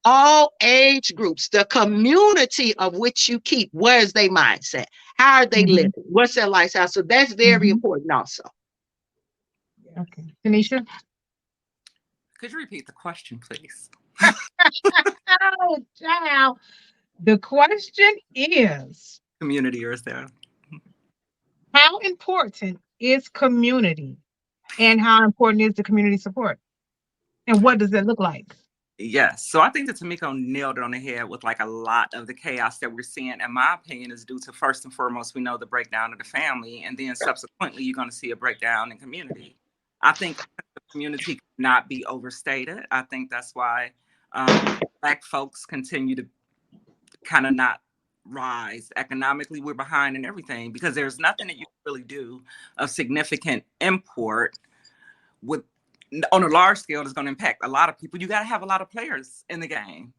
All age groups, the community of which you keep, where's their mindset? How are they living? What's their lifestyle? So that's very important also. Okay. Tanisha? Could you repeat the question, please? Oh, child. The question is, Community, or is there? how important is community? And how important is the community support? And what does it look like? Yes. So I think that Tamiko nailed it on the head with like a lot of the chaos that we're seeing, in my opinion, is due to, first and foremost, we know the breakdown of the family, and then subsequently you're going to see a breakdown in community. I think the community cannot be overstated. I think that's why Black folks continue to kind of not rise economically. We're behind in everything because there's nothing that you can really do of significant import with on a large scale that's going to impact a lot of people. You got to have a lot of players in the game.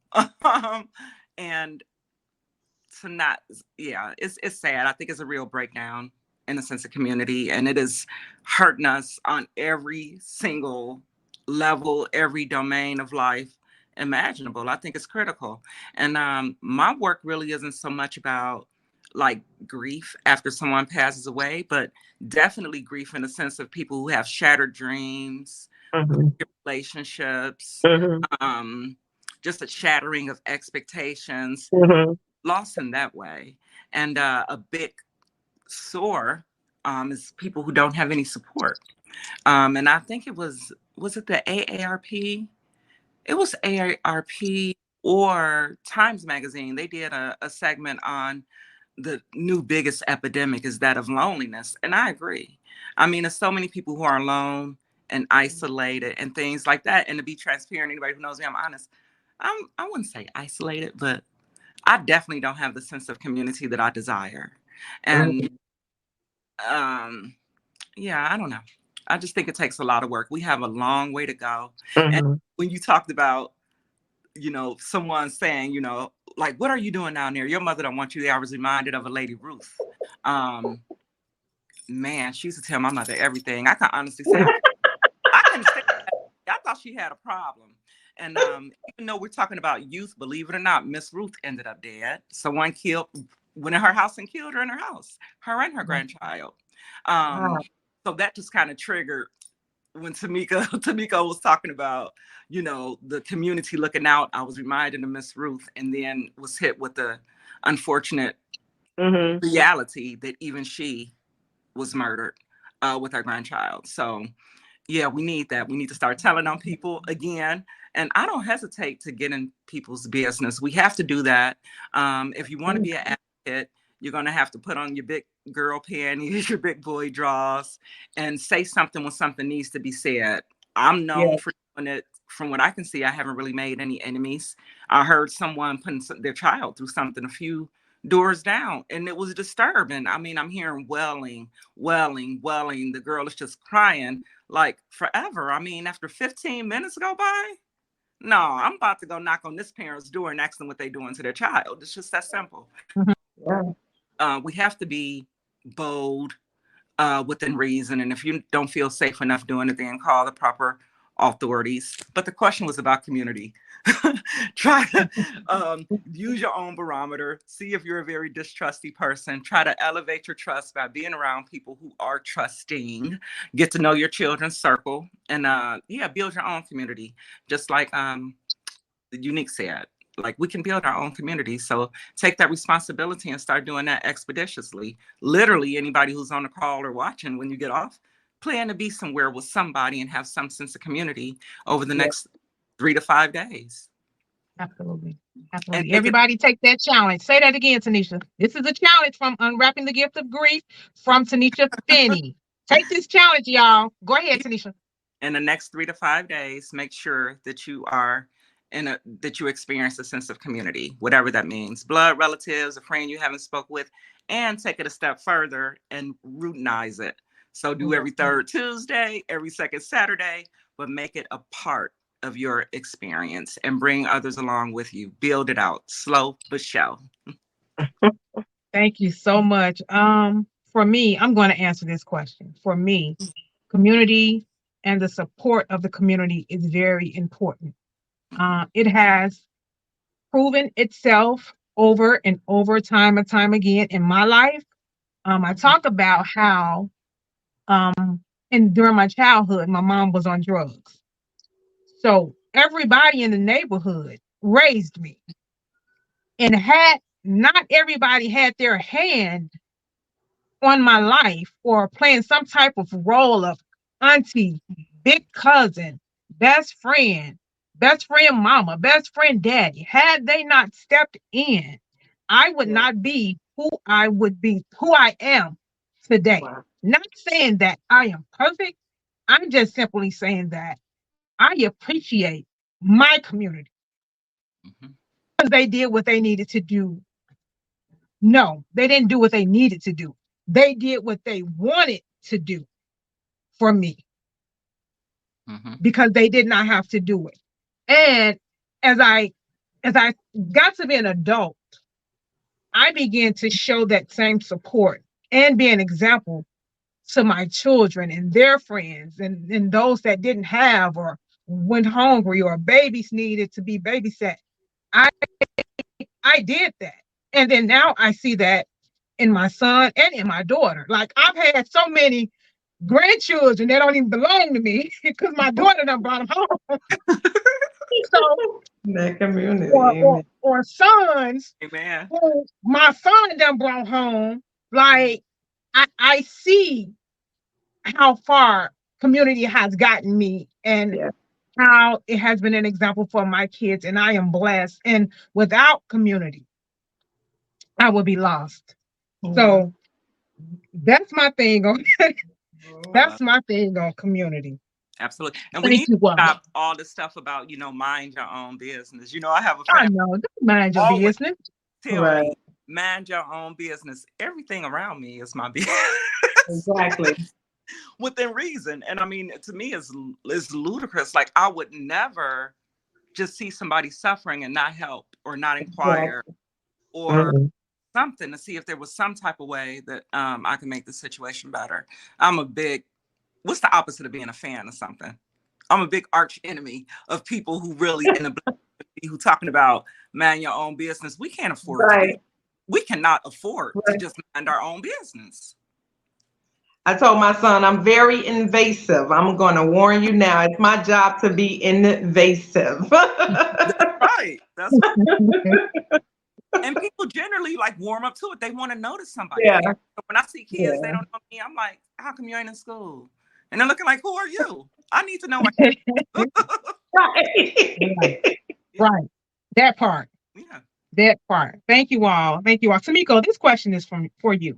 And to not, it's sad. I think it's a real breakdown in the sense of community, and it is hurting us on every single level, every domain of life imaginable. I think it's critical. And my work really isn't so much about like grief after someone passes away, but definitely grief in the sense of people who have shattered dreams, relationships, just a shattering of expectations, lost in that way. And a big sore is people who don't have any support. And I think was it the AARP? It was AARP or Times Magazine. They did a segment on the new biggest epidemic is that of loneliness. And I agree. I mean, there's so many people who are alone and isolated and things like that. And to be transparent, anybody who knows me, I'm honest. I wouldn't say isolated, but I definitely don't have the sense of community that I desire. And um, yeah, I don't know. I just think it takes a lot of work. We have a long way to go. And when you talked about, someone saying, like, what are you doing down there? Your mother don't want you there. I was reminded of a lady, Ruth. Man, she used to tell my mother everything. I can honestly say, I couldn't say that. I thought she had a problem. And even though we're talking about youth, believe it or not, Miss Ruth ended up dead. Someone went in her house and killed her in her house, her and her grandchild. So that just kind of triggered when Tamika was talking about, the community looking out. I was reminded of Miss Ruth, and then was hit with the unfortunate reality that even she was murdered with her grandchild. So yeah, we need that. We need to start telling on people again. And I don't hesitate to get in people's business. We have to do that. If you want to be an advocate, you're going to have to put on your big girl panties, your big boy draws, and say something when something needs to be said. I'm known for doing it. From what I can see, I haven't really made any enemies. I heard someone putting their child through something a few doors down, and it was disturbing. I mean, I'm hearing wailing. The girl is just crying like forever. I mean, after 15 minutes go by, no, I'm about to go knock on this parent's door and ask them what they're doing to their child. It's just that simple. We have to be bold, within reason. And if you don't feel safe enough doing it, then call the proper authorities. But the question was about community. Try to use your own barometer. See if you're a very distrusty person. Try to elevate your trust by being around people who are trusting. Get to know your children's circle, and build your own community. Just like Unique said, like, we can build our own community. So take that responsibility and start doing that expeditiously. Literally, anybody who's on the call or watching, when you get off, plan to be somewhere with somebody and have some sense of community over the next 3 to 5 days. Absolutely. And everybody take that challenge. Say that again, Tanisha. This is a challenge from Unwrapping the Gift of Grief from Tanisha Finney. Take this challenge, y'all. Go ahead, Tanisha. In the next 3 to 5 days, make sure that you are that you experience a sense of community, whatever that means. Blood relatives, a friend you haven't spoke with, and take it a step further and routinize it. So do every third Tuesday, every second Saturday, but make it a part of your experience and bring others along with you. Build it out, slow but sure. Thank you so much. For me, I'm going to answer this question. For me, community and the support of the community is very important. It has proven itself over and over, time and time again in my life. I talk about how and during my childhood, my mom was on drugs. So everybody in the neighborhood raised me. And had not everybody had their hand on my life or playing some type of role of auntie, big cousin, best friend mama, best friend daddy, had they not stepped in, I would not be who I am today. Wow. Not saying that I am perfect. I'm just simply saying that I appreciate my community because they did what they needed to do. No, they didn't do what they needed to do. They did what they wanted to do for me because they did not have to do it. And as I got to be an adult, I began to show that same support and be an example to my children and their friends and those that didn't have or went hungry or babies needed to be babysat. I did that. And then now I see that in my son and in my daughter. Like, I've had so many grandchildren that don't even belong to me because my daughter done brought them home. So that community. Or sons. Amen. Who my son done brought home. Like, I see how far community has gotten me and how it has been an example for my kids, and I am blessed. And without community, I would be lost. So that's my thing on I love that's my thing on community. absolutely. And we Thank need you, to Wanda. stop all this stuff about, mind your own business. I have a I family know. Don't mind your always business. tell Right. me, mind your own business. Everything around me is my business. Exactly. Within reason. And I mean, to me, it's ludicrous. Like, I would never just see somebody suffering and not help or not inquire or something to see if there was some type of way that I can make the situation better. I'm a big, what's the opposite of being a fan of something? I'm a big arch enemy of people who really in the who talking about mind your own business. We can't afford to do Right. that. We cannot afford to Right. just mind our own business. I told my son I'm very invasive. I'm going to warn you now. It's my job to be invasive. That's right. That's and people generally like warm up to it. They want to notice somebody Yeah. here. So when I see kids, they Yeah. don't know me. I'm like, how come you ain't in school? And they're looking like, who are you? I need to know. Right. Right. That part. Yeah. That part. Thank you all. Thank you all. Tamiko, this question is for you.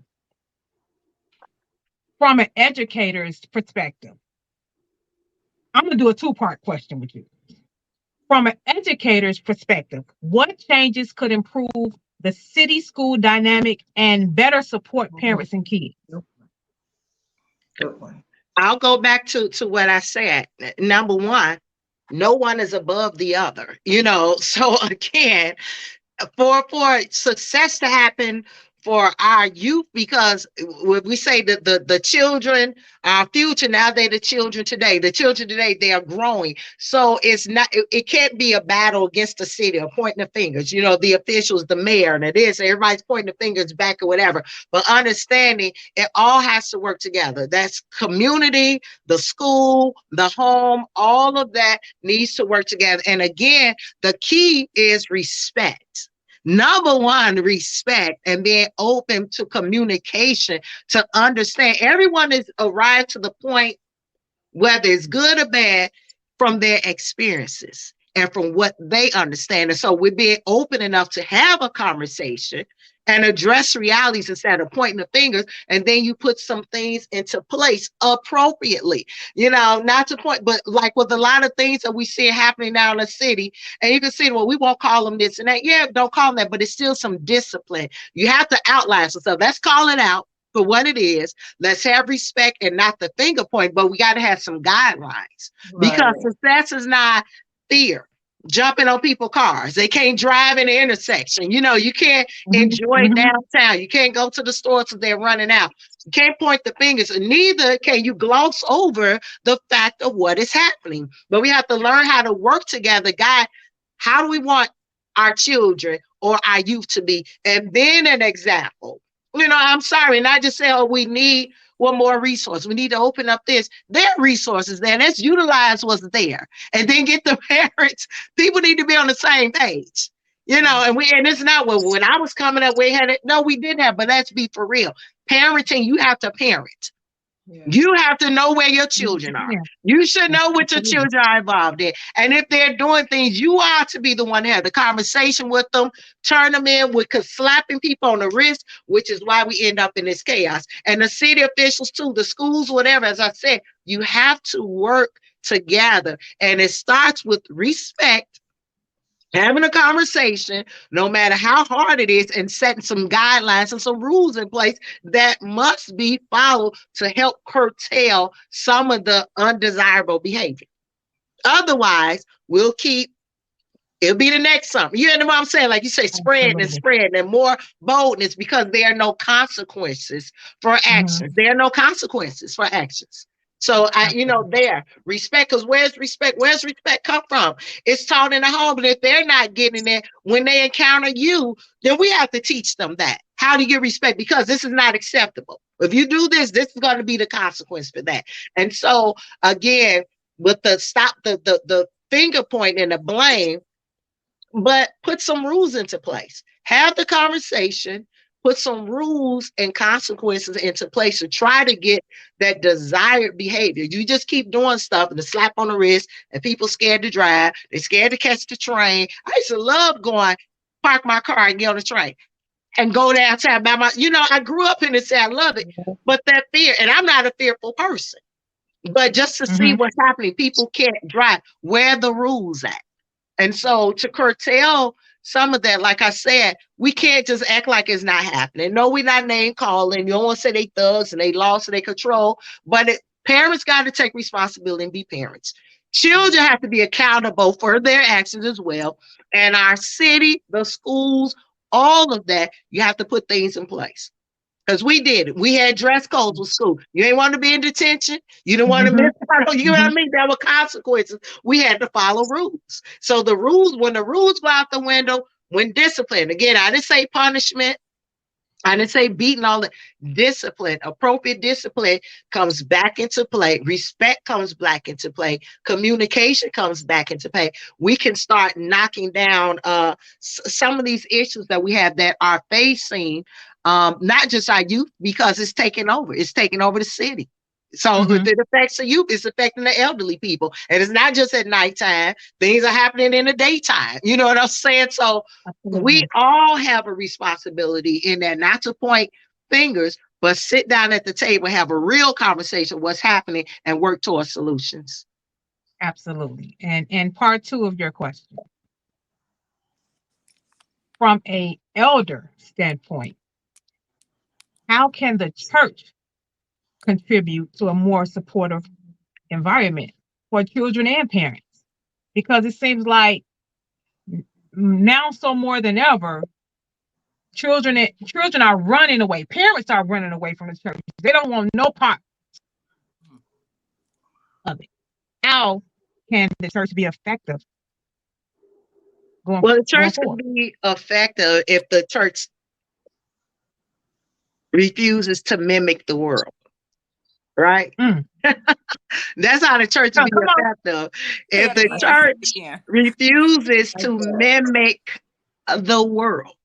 From an educator's perspective, I'm going to do a two-part question with you. From an educator's perspective, what changes could improve the city school dynamic and better support parents and kids? Good one. I'll go back to what I said. Number one, no one is above the other, So again, for success to happen for our youth, because when we say that the children, our future, now they're the children today. The children today, they are growing. So it can't be a battle against the city or pointing the fingers, the officials, the mayor, and it is, everybody's pointing the fingers back or whatever. But understanding it all has to work together. That's community, the school, the home, all of that needs to work together. And again, the key is respect. Number one, respect and being open to communication to understand. Everyone has arrived to the point, whether it's good or bad, from their experiences and from what they understand. And so we're being open enough to have a conversation and address realities instead of pointing the fingers. And then you put some things into place appropriately, not to point, but like with a lot of things that we see happening now in the city, and you can see, well, we won't call them this and that. Yeah, don't call them that, but it's still some discipline. You have to outline some stuff. Let's call it out for what it is. Let's have respect and not the finger point, but we got to have some guidelines because success is not fear. Jumping on people's cars. They can't drive in the intersection. You can't enjoy downtown. You can't go to the stores if they're running out. You can't point the fingers, and neither can you gloss over the fact of what is happening. But we have to learn how to work together. God, how do we want our children or our youth to be? And then an example. I'm sorry, and I just say, oh, we need one more resource. We need to open up this. There are resources there. Let's utilize what's there. And then get the parents. People need to be on the same page. And it's not when I was coming up, we had it. No, we didn't have, but let's be for real. Parenting, you have to parent. Yeah. You have to know where your children are. You should know what your children are involved in. And if they're doing things, you are to be the one to have the conversation with them, turn them in with slapping people on the wrist, which is why we end up in this chaos. And the city officials too, the schools, whatever, as I said, you have to work together. And it starts with respect, having a conversation, no matter how hard it is, and setting some guidelines and some rules in place that must be followed to help curtail some of the undesirable behavior. Otherwise, it'll be the next something. You know what I'm saying? Like you say, spreading and more boldness because there are no consequences for actions. There are no consequences for actions. So there, respect, because where's respect? Where's respect come from? It's taught in the home, but if they're not getting it, when they encounter you, then we have to teach them that. How to get respect, because this is not acceptable. If you do this, this is going to be the consequence for that. And so again, with the finger point and the blame, but put some rules into place. Have the conversation. Put some rules and consequences into place to try to get that desired behavior. You just keep doing stuff and the slap on the wrist, and people scared to drive. They're scared to catch the train. I used to love park my car and get on the train. and go downtown by my, I grew up in the city. I love it. But that fear, and I'm not a fearful person, but just to see what's happening, people can't drive. Where are the rules at? And so to curtail some of that, like I said, we can't just act like it's not happening. No, we're not name calling. You don't want to say they thugs and they lost their control, but parents got to take responsibility and be parents. Children have to be accountable for their actions as well. And our city, the schools, all of that, you have to put things in place. Because we did it. We had dress codes with school. You ain't want to be in detention. You didn't want to miss out. You know what I mean? There were consequences. We had to follow rules. So when the rules go out the window, when discipline, again, I didn't say punishment. I didn't say beating, all the discipline, appropriate discipline comes back into play. Respect comes back into play. Communication comes back into play. We can start knocking down some of these issues that we have that are facing, not just our youth, because it's taking over. It's taking over the city. So if it affects the youth, it's affecting the elderly people. And it's not just at nighttime. Things are happening in the daytime. You know what I'm saying? So we all have a responsibility in that, not to point fingers, but sit down at the table and have a real conversation, what's happening, and work towards solutions. Absolutely. And part two of your question. From an elder standpoint, how can the church contribute to a more supportive environment for children and parents? Because it seems like now, so more than ever, children are running away. Parents are running away from the church. They don't want no part of it. How can the church be effective? The church can be effective if the church refuses to mimic the world. Right? That's how the church will be effective. If the church refuses to mimic the world,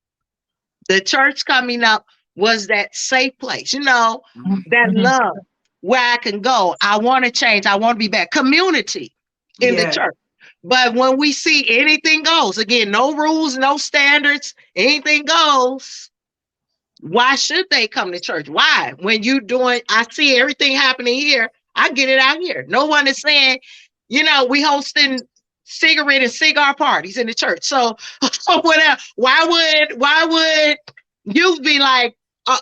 the church coming up was that safe place, that love where I can go. I want to change. I want to be back. Community in the church. But when we see anything goes, again, no rules, no standards, anything goes. Why should they come to church? Why? When I see everything happening here, I get it out here. No one is saying, we hosting cigarette and cigar parties in the church. So whatever. Why would you be like, oh,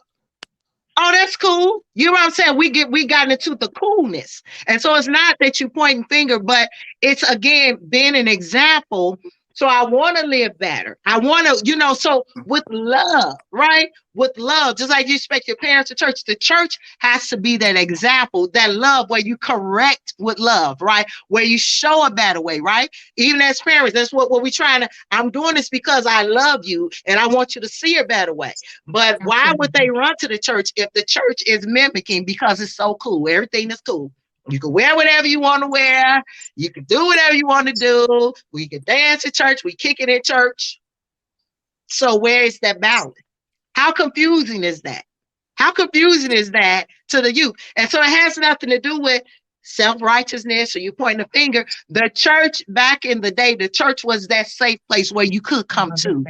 that's cool? You know what I'm saying? We got into the coolness. And so it's not that you pointing finger, but it's, again, being an example. So I want to live better. I want to, so with love, right? With love, just like you expect your parents to church, the church has to be that example, that love where you correct with love, right? Where you show a better way, right? Even as parents, that's what we're trying to, I'm doing this because I love you and I want you to see a better way. But why would they run to the church if the church is mimicking because it's so cool? Everything is cool. You can wear whatever you want to wear. You can do whatever you want to do. We can dance at church. We kick it in church. So where is that balance? How confusing is that? How confusing is that to the youth? And so it has nothing to do with self-righteousness or you pointing a finger. The church back in the day, the church was that safe place where you could come to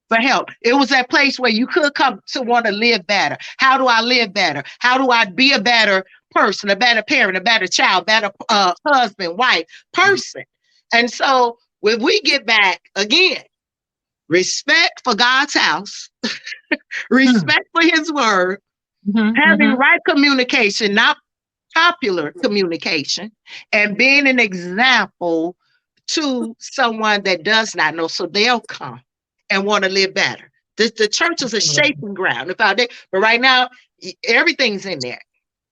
for help. It was that place where you could come to want to live better. How do I live better? How do I be a better person, a better parent, a better child, better husband, wife, person? And so when we get back, again, respect for God's house, respect for his word, having right communication, not popular communication, and being an example to someone that does not know, so they'll come and want to live better. The church is a shaping ground. But right now, everything's in there.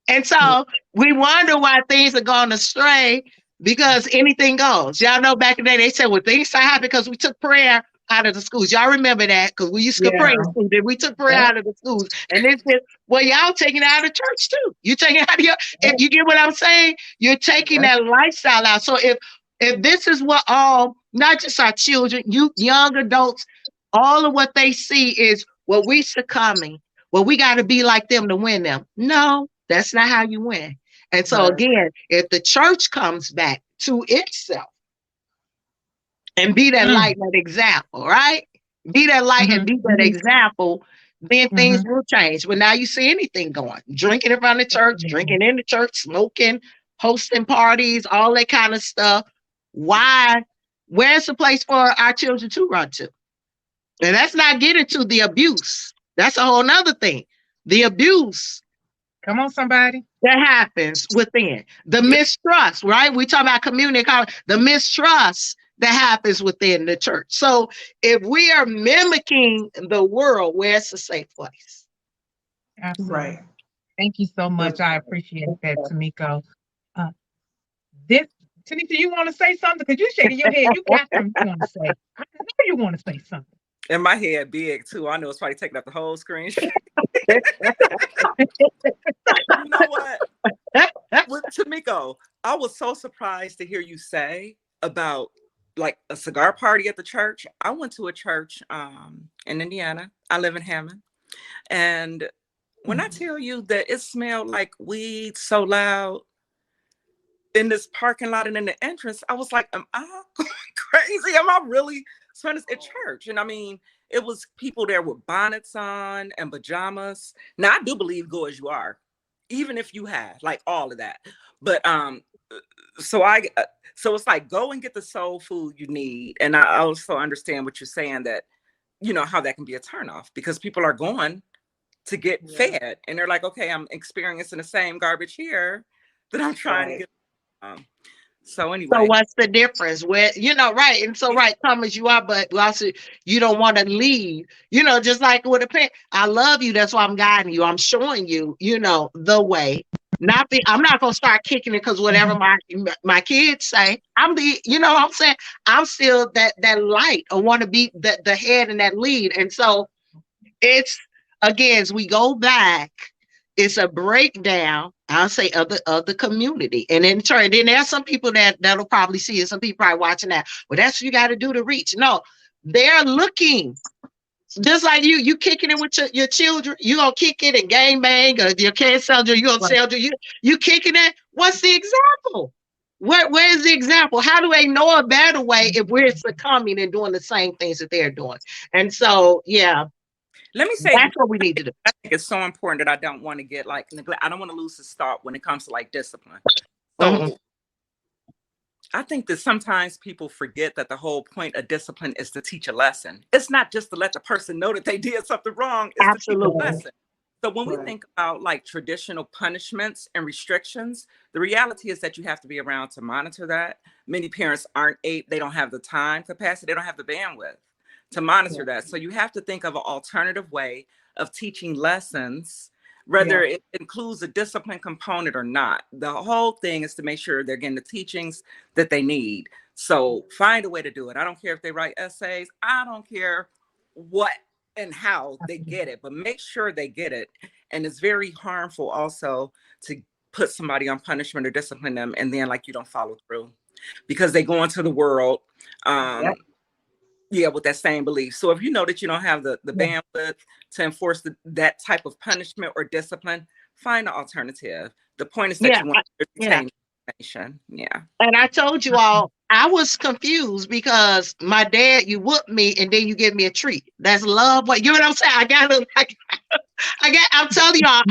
And so we wonder why things are going astray because anything goes. Y'all know back in the day, they said, well, things start happening because we took prayer out of the schools. Y'all remember that? Because we used to pray in school. Then we took prayer out of the schools. And they said, well, y'all taking it out of church too. You taking it out of if you get what I'm saying, you're taking that lifestyle out. So if this is what not just our children, youth, young adults, all of what they see is, well, we succumbing. Well, we got to be like them to win them. No, that's not how you win. And so again, if the church comes back to itself and be that light, that example, right? Be that light and be that example, then things will change. But now you see anything going, drinking in front of church, drinking in the church, smoking, hosting parties, all that kind of stuff. Why? Where's the place for our children to run to? And that's not getting to the abuse. That's a whole nother thing. The abuse. Come on, somebody. That happens within. The mistrust, right? We talk about community, the mistrust that happens within the church. So if we are mimicking the world, where's the safe place? Absolutely. Right. Thank you so much. I appreciate that, Tamiko. This, Tanisha, you want to say something? Because you're shaking your head. You got something you want to say. I know you want to say something. And my head big too. I know it's probably taking up the whole screen. You know what? With Tamiko, I was so surprised to hear you say about like a cigar party at the church. I went to a church in Indiana. I live in Hammond. And when I tell you that it smelled like weed so loud in this parking lot and in the entrance, I was like, am I going crazy? Am I really smelling this at church? And I mean, it was people there with bonnets on and pajamas. Now, I do believe go as you are, even if you have like all of that. But so it's like go and get the soul food you need. And I also understand what you're saying, that you know how that can be a turnoff because people are going to get fed and they're like, okay, I'm experiencing the same garbage here that I'm trying to get. So anyway, so what's the difference? Where right, and so come as you are, but also you don't want to leave. Just like with a parent, I love you. That's why I'm guiding you. I'm showing you, the way. I'm not gonna start kicking it because whatever my kids say, I'm I'm saying I'm still that light. I want to be the head and that lead, and so it's again as we go back. It's a breakdown, I'll say, of the community. And in turn, then there's some people that'll probably see it. Some people probably watching that. Well, that's what you got to do to reach. No, they're looking. Just like you kicking it with your children. You going to kick it and gang bang, or your kids soldier, you going to soldier. You kicking it. What's the example? Where's the example? How do they know a better way if we're succumbing and doing the same things that they're doing? And so, yeah. Let me say that's what we need to do. I think it's so important that I don't want to get like neglect. I don't want to lose this thought when it comes to like discipline. So I think that sometimes people forget that the whole point of discipline is to teach a lesson. It's not just to let the person know that they did something wrong. It's Absolutely. To teach a lesson. So when we think about like traditional punishments and restrictions, the reality is that you have to be around to monitor that. Many parents they don't have the time capacity, they don't have the bandwidth to monitor that. So you have to think of an alternative way of teaching lessons, whether it includes a discipline component or not. The whole thing is to make sure they're getting the teachings that they need. So find a way to do it. I don't care if they write essays. I don't care what and how they get it, but make sure they get it. And it's very harmful also to put somebody on punishment or discipline them and then like you don't follow through because they go into the world with that same belief. So if you know that you don't have the bandwidth to enforce that type of punishment or discipline, find an alternative. The point is that you want to retain information. Yeah. And I told you all, I was confused because my dad, you whoop me and then you give me a treat. That's love. What you know what I'm saying? I'm telling y'all,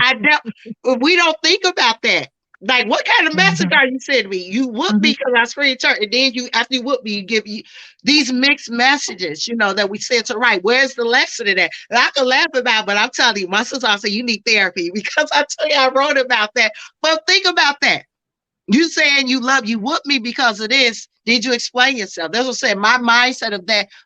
we don't think about that. Like, what kind of message are you sending me? You whoop me because I screamed church, and then after you whoop me, you give you these mixed messages, that we send to right. Where's the lesson in that? And I can laugh about, but I'm telling you, my sister say you need therapy because I tell you, I wrote about that. But think about that. You saying you whoop me because of this. Did you explain yourself? That's what I'm saying. My mindset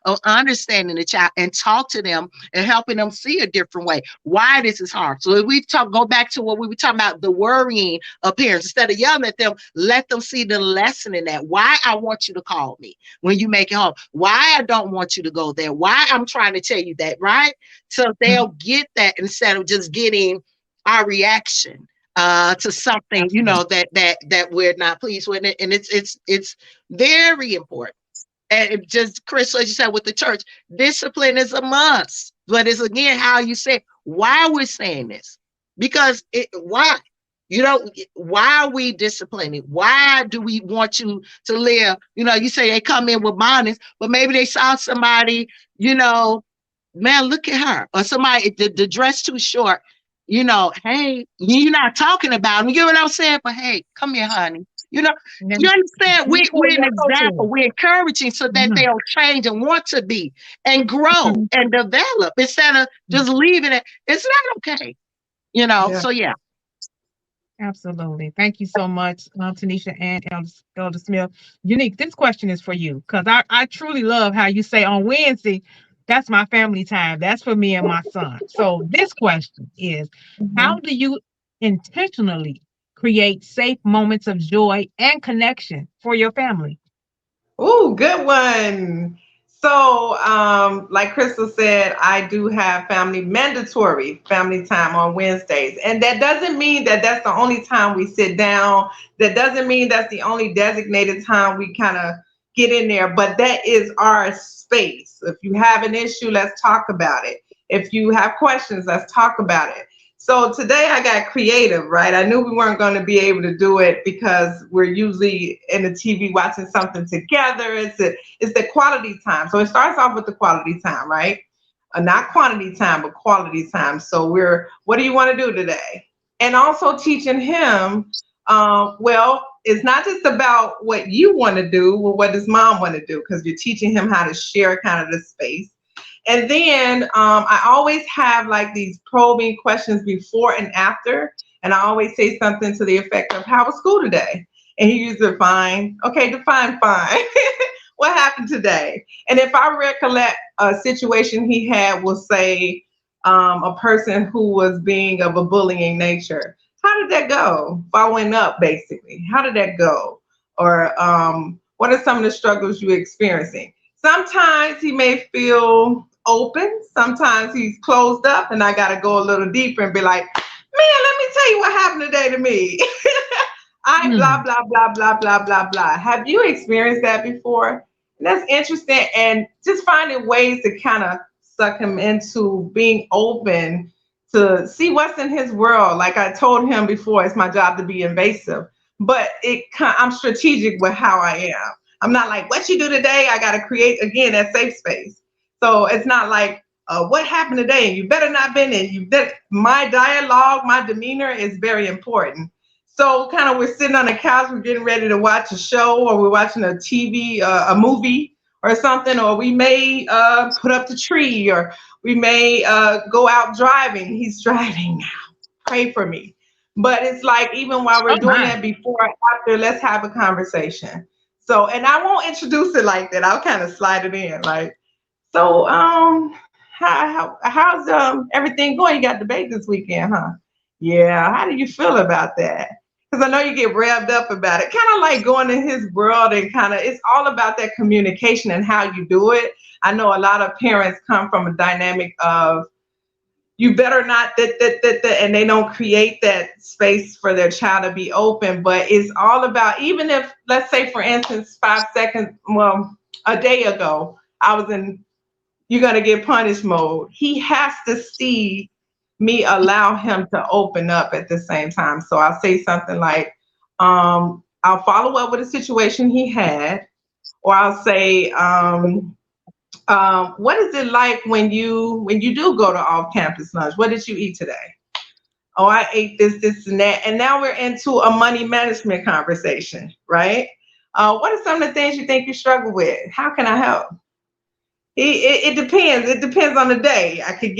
of understanding the child and talk to them and helping them see a different way. Why this is hard. So if we go back to what we were talking about, the worrying of parents, instead of yelling at them, let them see the lesson in that. Why I want you to call me when you make it home. Why I don't want you to go there. Why I'm trying to tell you that, right? So they'll get that instead of just getting our reaction to something, that we're not pleased with it. And it's very important. And just Chris, as you said with the church, discipline is a must. But it's again how you say why we're saying this. Because why? Why are we disciplining? Why do we want you to live? You say they come in with bonnets, but maybe they saw somebody, man, look at her. Or somebody, the dress too short, hey, you're not talking about me. You know what I'm saying? But hey, come here, honey. You And understand? you pull We're an your example. coattails. We're encouraging so that Mhm. they'll change and want to be and grow Mhm. and develop instead of just leaving it. It's not okay. Yeah. So yeah. Absolutely. Thank you so much, Tanisha and Elder Smith. Unique, this question is for you because I truly love how you say on Wednesday, that's my family time. That's for me and my son. So this question is, how Mhm. do you intentionally create safe moments of joy and connection for your family? Ooh, good one. So, like Crystal said, I do have mandatory family time on Wednesdays. And that doesn't mean that that's the only time we sit down. That doesn't mean that's the only designated time we kind of get in there, but that is our space. If you have an issue, let's talk about it. If you have questions, let's talk about it. So today I got creative, right? I knew we weren't going to be able to do it because we're usually in the TV watching something together. It's the quality time. So it starts off with the quality time, right? Not quantity time, but quality time. So what do you want to do today? And also teaching him, well, it's not just about what you want to do, or what does mom want to do, because you're teaching him how to share kind of the space. And then I always have like these probing questions before and after. And I always say something to the effect of, how was school today? And he uses fine. Okay, define fine. What happened today? And if I recollect a situation he had, we'll say a person who was being of a bullying nature. How did that go? Following up, basically. How did that go? Or what are some of the struggles you're experiencing? Sometimes he may feel open. Sometimes he's closed up, and I got to go a little deeper and be like, man, let me tell you what happened today to me. I Hmm. blah, blah, blah, blah, blah, blah, blah. Have you experienced that before? And that's interesting. And just finding ways to kind of suck him into being open to see what's in his world. Like I told him before, it's my job to be invasive, but I'm strategic with how I am. I'm not like, what you do today, I got to create, again, that safe space. So it's not like, what happened today? And you better not been in. My dialogue, my demeanor is very important. So kind of we're sitting on the couch, we're getting ready to watch a show, or we're watching a TV, a movie or something, or we may put up the tree, or we may go out driving. He's driving now. Pray for me. But it's like, even while Oh we're doing my. that, before or after, let's have a conversation. So, and I won't introduce it like that. I'll kind of slide it in like, so, how's everything going? You got debate this weekend, huh? Yeah. How do you feel about that? Because I know you get revved up about it. Kind of like going in his world, and kind of, it's all about that communication and how you do it. I know a lot of parents come from a dynamic of, you better not that, and they don't create that space for their child to be open. But it's all about, even if, let's say, for instance, 5 seconds, well, a day ago, I was in you're going to get punished mode. He has to see me allow him to open up at the same time. So I'll say something like, I'll follow up with a situation he had, or I'll say, what is it like when you do go to off-campus lunch? What did you eat today? Oh, I ate this, and that. And now we're into a money management conversation, right? What are some of the things you think you struggle with? How can I help? It depends. It depends on the day. I can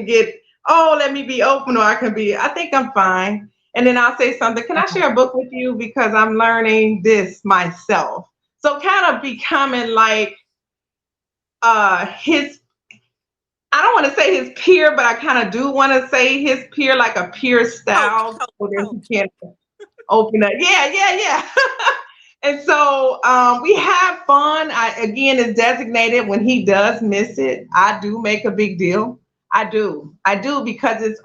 get, oh, let me be open, or I think I'm fine. And then I'll say something. Can I Okay. share a book with you, because I'm learning this myself? So kind of becoming like his, I don't want to say his peer, but I kind of do want to say his peer, like a peer Coach, style, coach, so that coach. he can open up. Yeah, yeah, yeah. And so we have fun. Again, it's designated. When he does miss it, I do make a big deal. I do, because it's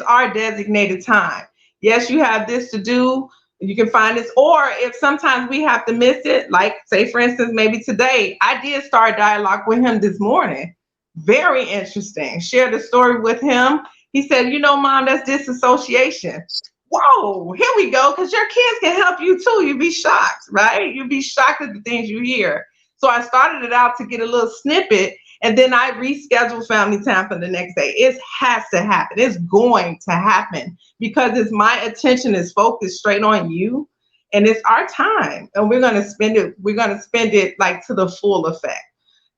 our designated time. Yes, you have this to do. You can find this, or if sometimes we have to miss it, like say for instance, maybe today, I did start dialogue with him this morning. Very interesting. Shared a story with him. He said, Mom, that's disassociation. Whoa, here we go, because your kids can help you too. You'd be shocked, right? You'd be shocked at the things you hear. So I started it out to get a little snippet, And then I reschedule family time for the next day. It has to happen. It's going to happen because it's my attention is focused straight on you. And it's our time. And we're going to spend it. We're going to spend it like to the full effect.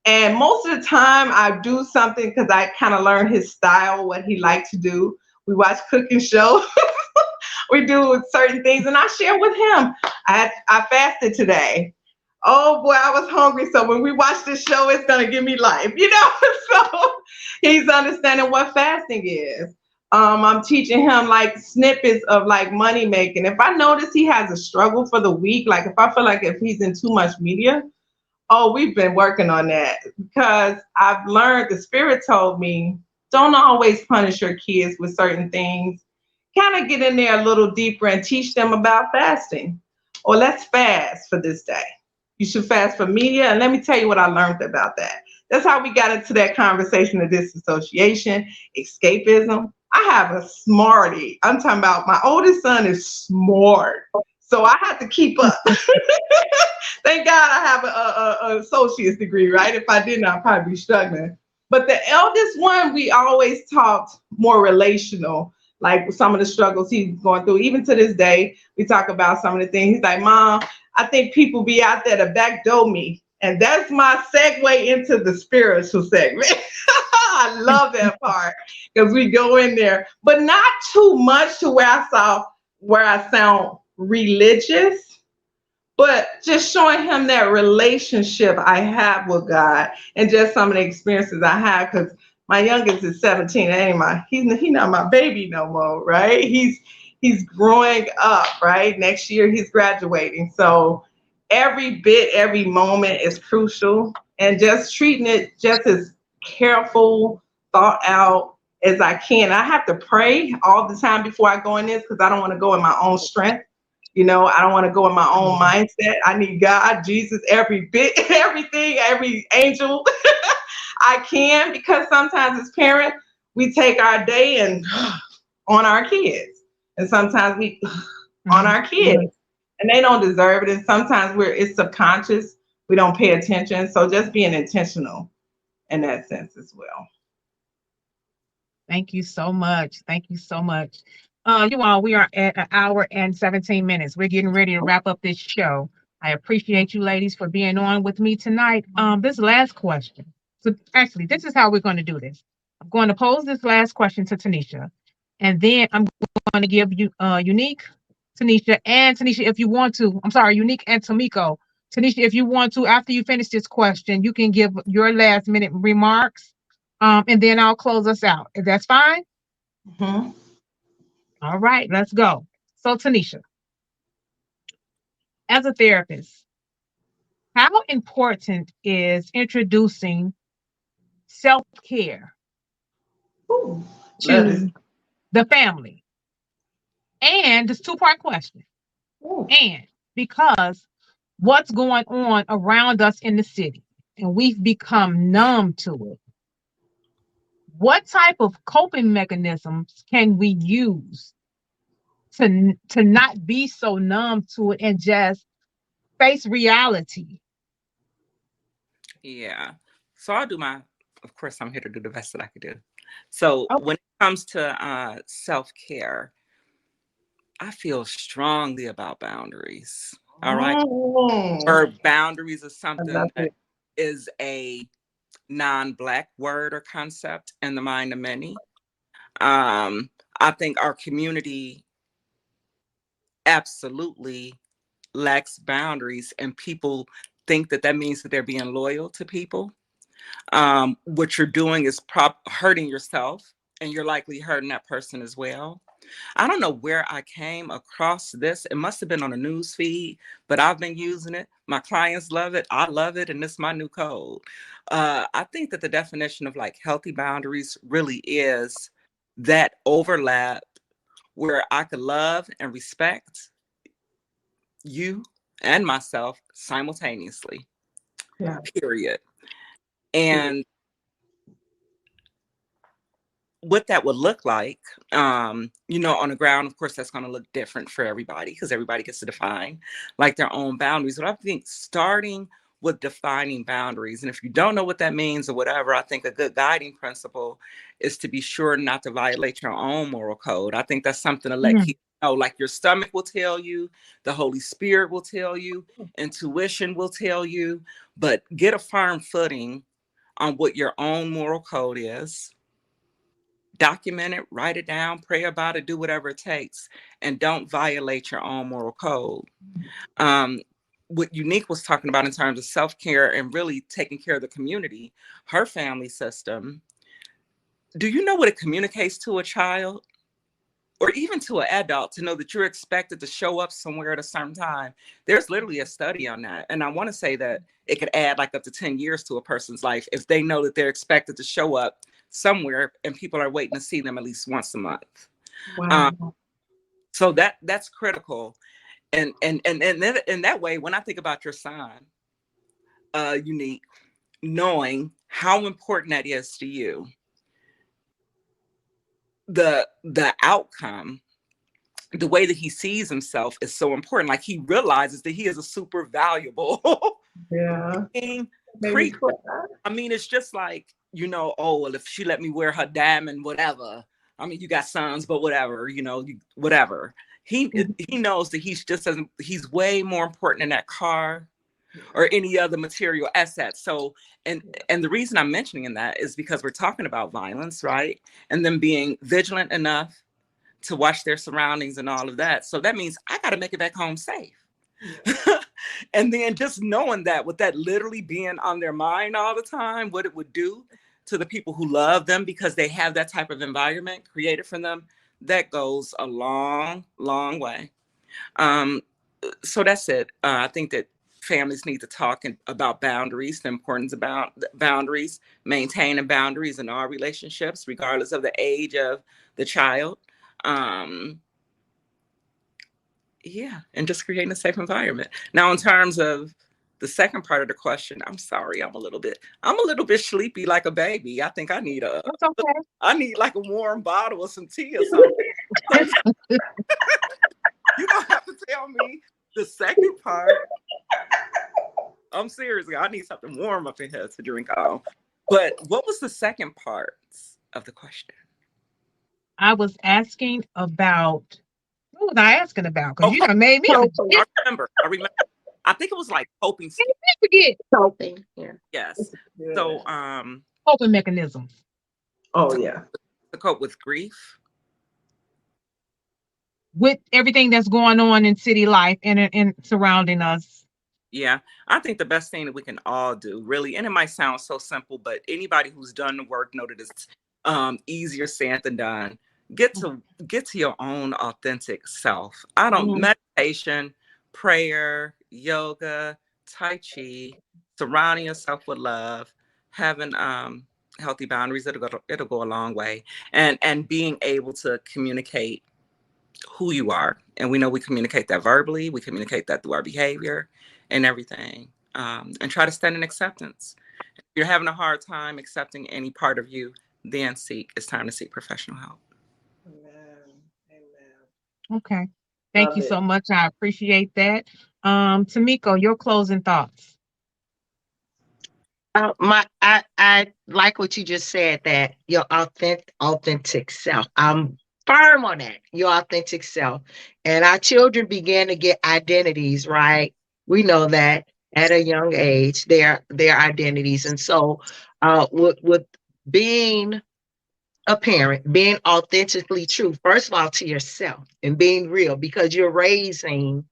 And most of the time I do something because I kind of learned his style, what he liked to do. We watch cooking shows. We do certain things and I share with him. I fasted today. Oh boy, I was hungry. So when we watch this show, it's going to give me life, you know? So he's understanding what fasting is. I'm teaching him like snippets of like money making. If I notice he has a struggle for the week, like if I feel like if he's in too much media, oh, we've been working on that because I've learned the spirit told me, don't always punish your kids with certain things. Kind of get in there a little deeper and teach them about fasting. Or let's fast for this day. You should fast for media. And let me tell you what I learned about that. That's how we got into that conversation of disassociation, escapism. I have a smarty. I'm talking about my oldest son is smart. So I had to keep up. Thank God I have an associate's degree, right? If I didn't, I'd probably be struggling. But the eldest one, we always talked more relational, like some of the struggles he's going through. Even to this day, we talk about some of the things. He's like, Mom, I think people be out there to backdoor me. And that's my segue into the spiritual segment. I love that part because we go in there, but not too much to where I sound religious, but just showing him that relationship I have with God and just some of the experiences I have. Because my youngest is 17. He's not my baby no more, right? He's growing up, right? Next year he's graduating. So every moment is crucial, and just treating it just as careful, thought out as I can. I have to pray all the time before I go in this because I don't want to go in my own strength. You know, I don't want to go in my own mindset. I need God, Jesus, every bit, everything, every angel I can, because sometimes as parents, we take our day and on our kids. And sometimes we on our kids. And they don't deserve it. And sometimes it's subconscious. We don't pay attention. So just being intentional in that sense as well. Thank you so much. Thank you so much. You all, we are at an hour and 17 minutes. We're getting ready to wrap up this show. I appreciate you ladies for being on with me tonight. This last question. So actually, this is how we're going to do this. I'm going to pose this last question to Tanisha, and then I'm going to give you Unique, Tanisha, and Tanisha, if you want to. I'm sorry, Unique and Tamiko. Tanisha, if you want to, after you finish this question, you can give your last minute remarks, and then I'll close us out. If that's fine? Mm-hmm. All right, let's go. So, Tanisha, as a therapist, how important is introducing self-care to the family? And this two-part question. And because what's going on around us in the city, and we've become numb to it, what type of coping mechanisms can we use to not be so numb to it and just face reality? Yeah. So of course, I'm here to do the best that I can do. So when it comes to self-care, I feel strongly about boundaries. All right. Or boundaries is something that is a non-Black word or concept in the mind of many. I think our community absolutely lacks boundaries, and people think that means that they're being loyal to people. What you're doing is hurting yourself, and you're likely hurting that person as well. I don't know where I came across this. It must have been on a news feed, but I've been using it. My clients love it. I love it. And it's my new code. I think that the definition of like healthy boundaries really is that overlap where I could love and respect you and myself simultaneously. Yeah. Period. And what that would look like, on the ground, of course, that's going to look different for everybody because everybody gets to define like their own boundaries. But I think starting with defining boundaries. And if you don't know what that means or whatever, I think a good guiding principle is to be sure not to violate your own moral code. I think that's something to let people know, like your stomach will tell you, the Holy Spirit will tell you, intuition will tell you, but get a firm footing on what your own moral code is. Document it, write it down, pray about it, do whatever it takes, and don't violate your own moral code. What Unique was talking about in terms of self-care and really taking care of the community, her family system, do you know what it communicates to a child or even to an adult to know that you're expected to show up somewhere at a certain time? There's literally a study on that. And I want to say that it could add like up to 10 years to a person's life if they know that they're expected to show up somewhere and people are waiting to see them at least once a month. Wow. So that's critical. And then in that way, when I think about your son, Unique, knowing how important that is to you, the outcome, the way that he sees himself is so important. Like he realizes that he is a super valuable creature. I mean, it's just like, oh, well, if she let me wear her diamond, whatever. I mean, you got sons, but whatever, whatever. He knows that he's way more important than that car or any other material asset. So, and the reason I'm mentioning that is because we're talking about violence, right? And them being vigilant enough to watch their surroundings and all of that. So that means I got to make it back home safe. And then just knowing that, with that literally being on their mind all the time, what it would do to the people who love them because they have that type of environment created for them, that goes a long, long way. So that's it. I think that families need to talk about boundaries, the importance about boundaries, maintaining boundaries in all relationships, regardless of the age of the child. Yeah, and just creating a safe environment. Now, in terms of the second part of the question, I'm sorry, I'm a little bit sleepy like a baby. I think I need like a warm bottle of some tea or something. You don't have to tell me the second part. I'm serious. I need something warm up in here to drink on. But what was the second part of the question? I was asking about, what was I asking about? Because you done made me. I remember. I think it was like coping. Forget coping. Yeah. Yes. So coping mechanisms. Oh yeah. To cope with grief. With everything that's going on in city life and surrounding us. Yeah, I think the best thing that we can all do, really, and it might sound so simple, but anybody who's done the work know that it's easier said than done. Get to your own authentic self. Meditation, prayer, yoga, tai chi, surrounding yourself with love, having healthy boundaries, it'll go a long way, and being able to communicate who you are. And we know we communicate that verbally, we communicate that through our behavior and everything, and try to stand in acceptance. If you're having a hard time accepting any part of you, then it's time to seek professional help. Amen. Okay. Thank you so much. I appreciate that. Tamiko, your closing thoughts. I like what you just said, that your authentic self. I'm firm on that, your authentic self. And our children begin to get identities, right? We know that at a young age, their identities. And so with being a parent, being authentically true, first of all, to yourself and being real, because you're raising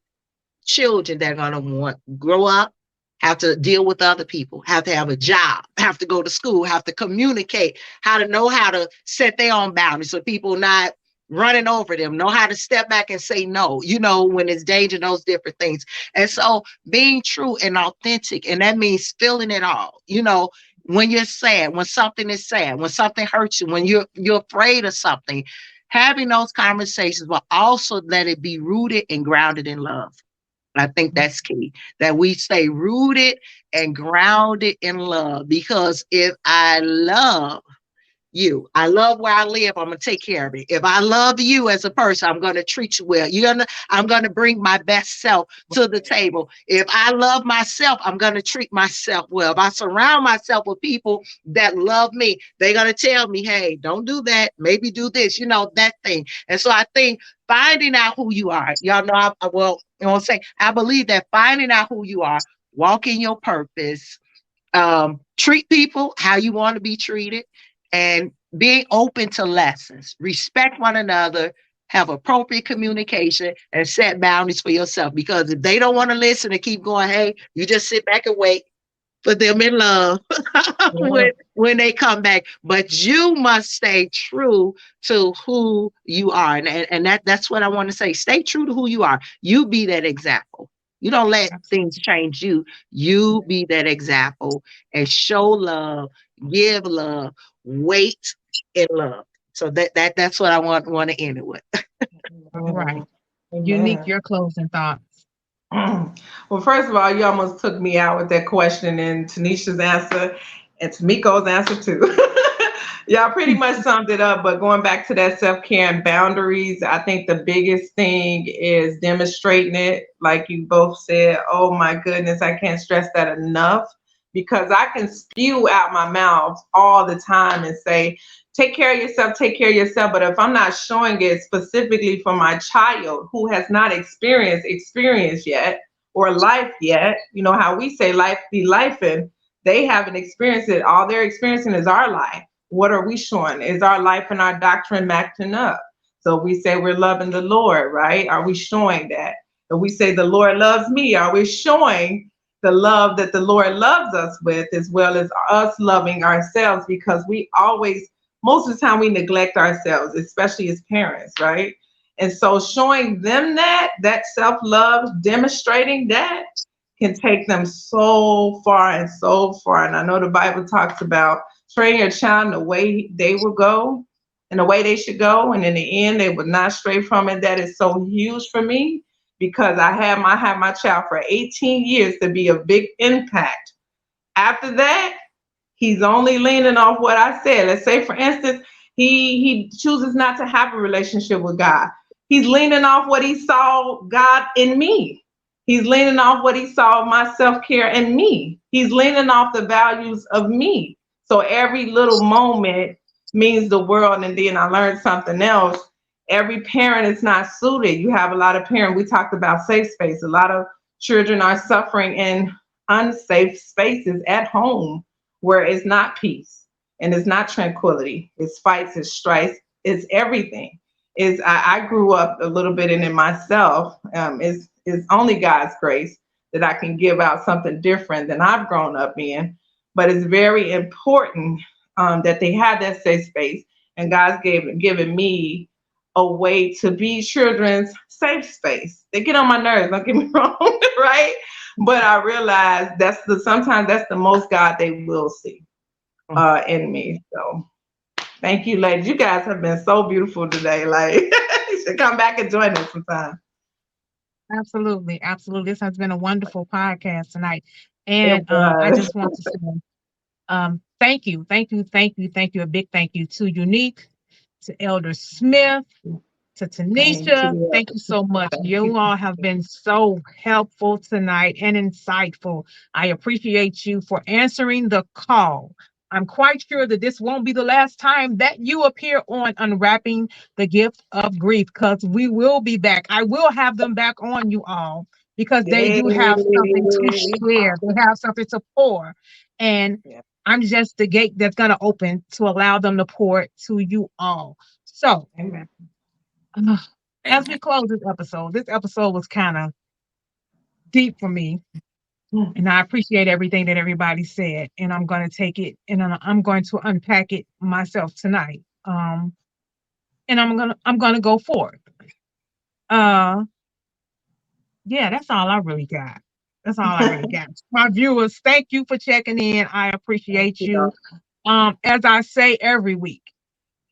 children that are going to grow up, have to deal with other people, have to have a job, have to go to school, have to communicate, how to know how to set their own boundaries so people not running over them, know how to step back and say no, when it's danger, those different things. And so being true and authentic, and that means feeling it all, when you're sad, when something is sad, when something hurts you, when you're afraid of something, having those conversations, but also let it be rooted and grounded in love. I think that's key, that we stay rooted and grounded in love, because if I love, you. I love where I live. I'm gonna take care of it. If I love you as a person, I'm gonna treat you well. I'm gonna bring my best self to the table. If I love myself, I'm gonna treat myself well. If I surround myself with people that love me, they're gonna tell me, hey, don't do that. Maybe do this, that thing. And so I think finding out who you are, y'all know, I believe that finding out who you are, walk in your purpose, treat people how you want to be treated, and being open to lessons, respect one another, have appropriate communication, and set boundaries for yourself. Because if they don't want to listen and keep going, hey, you just sit back and wait for them in love when they come back. But you must stay true to who you are. And that's what I want to say. Stay true to who you are. You be that example. You don't let things change you. You be that example and show love, give love, wait in love. So that's what I want to end it with. Right. Amen. Unique, your closing thoughts. Well, first of all, you almost took me out with that question and Tanisha's answer and Tamiko's answer too. Y'all pretty much summed it up, but going back to that self-care and boundaries, I think the biggest thing is demonstrating it. Like you both said, oh my goodness, I can't stress that enough, because I can spew out my mouth all the time and say, take care of yourself, take care of yourself. But if I'm not showing it specifically for my child who has not experienced experience yet or life yet, you know how we say life be life, and they haven't experienced it. All they're experiencing is our life. What are we showing? Is our life and our doctrine matching up? So we say we're loving the Lord, right? Are we showing that? If we say the Lord loves me, are we showing the love that the Lord loves us with, as well as us loving ourselves? Because we always, most of the time, we neglect ourselves, especially as parents, right? And so showing them that self-love, demonstrating that, can take them so far and so far. And I know the Bible talks about train your child in the way they will go and the way they should go, and in the end they would not stray from it. That is so huge for me, because I had my child for 18 years to be a big impact. After that, he's only leaning off what I said. Let's say, for instance, he chooses not to have a relationship with God. He's leaning off what he saw God in me. He's leaning off what he saw my self-care in me. He's leaning off the values of me. So every little moment means the world. And then I learned something else. Every parent is not suited. You have a lot of parents. We talked about safe space. A lot of children are suffering in unsafe spaces at home, where it's not peace and it's not tranquility. It's fights, it's strife, it's everything. I grew up a little bit in it myself. It's only God's grace that I can give out something different than I've grown up in. But it's very important that they have that safe space, and God's given me a way to be children's safe space. They get on my nerves, don't get me wrong, right? But I realize sometimes that's the most God they will see in me. So thank you, ladies. You guys have been so beautiful today. Like, you should come back and join us sometime. Absolutely. Absolutely. This has been a wonderful podcast tonight. And I just want to say thank you. Thank you. Thank you. Thank you. A big thank you to Unique, to Elder Smith, to Tanisha. Thank you so much. You all have been so helpful tonight and insightful. I appreciate you for answering the call. I'm quite sure that this won't be the last time that you appear on Unwrapping the Gift of Grief, because we will be back. I will have them back on, you all, because they do have something to share. They have something to pour. And I'm just the gate that's going to open to allow them to pour it to you all. So, Amen. As we close this episode was kind of deep for me. And I appreciate everything that everybody said. And I'm going to take it and I'm going to unpack it myself tonight. And I'm gonna go for it. Yeah, that's all I really got. That's all I really got. My viewers, thank you for checking in. I appreciate you. As I say every week,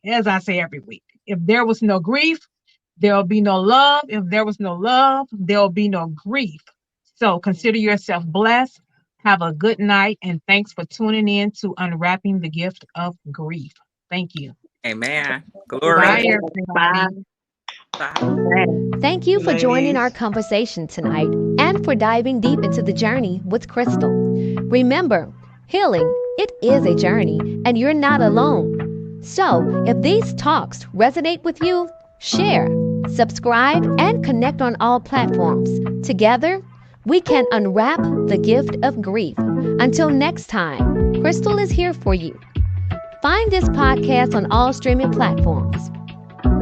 if there was no grief, there'll be no love. If there was no love, there'll be no grief. So consider yourself blessed. Have a good night, and thanks for tuning in to Unwrapping the Gift of Grief. Thank you. Amen. Bye, Glory. everybody. Bye. Thank you for joining Ladies. our conversation tonight and for diving deep into the journey with Crystal. Remember, healing, it is a journey, and you're not alone. So, if these talks resonate with you, share, subscribe, and connect on all platforms. Together, we can unwrap the gift of grief. Until next time, Crystal is here for you. Find this podcast on all streaming platforms.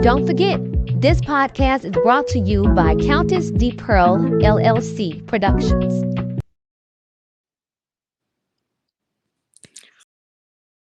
Don't forget, this podcast is brought to you by Countess D. Pearl LLC Productions.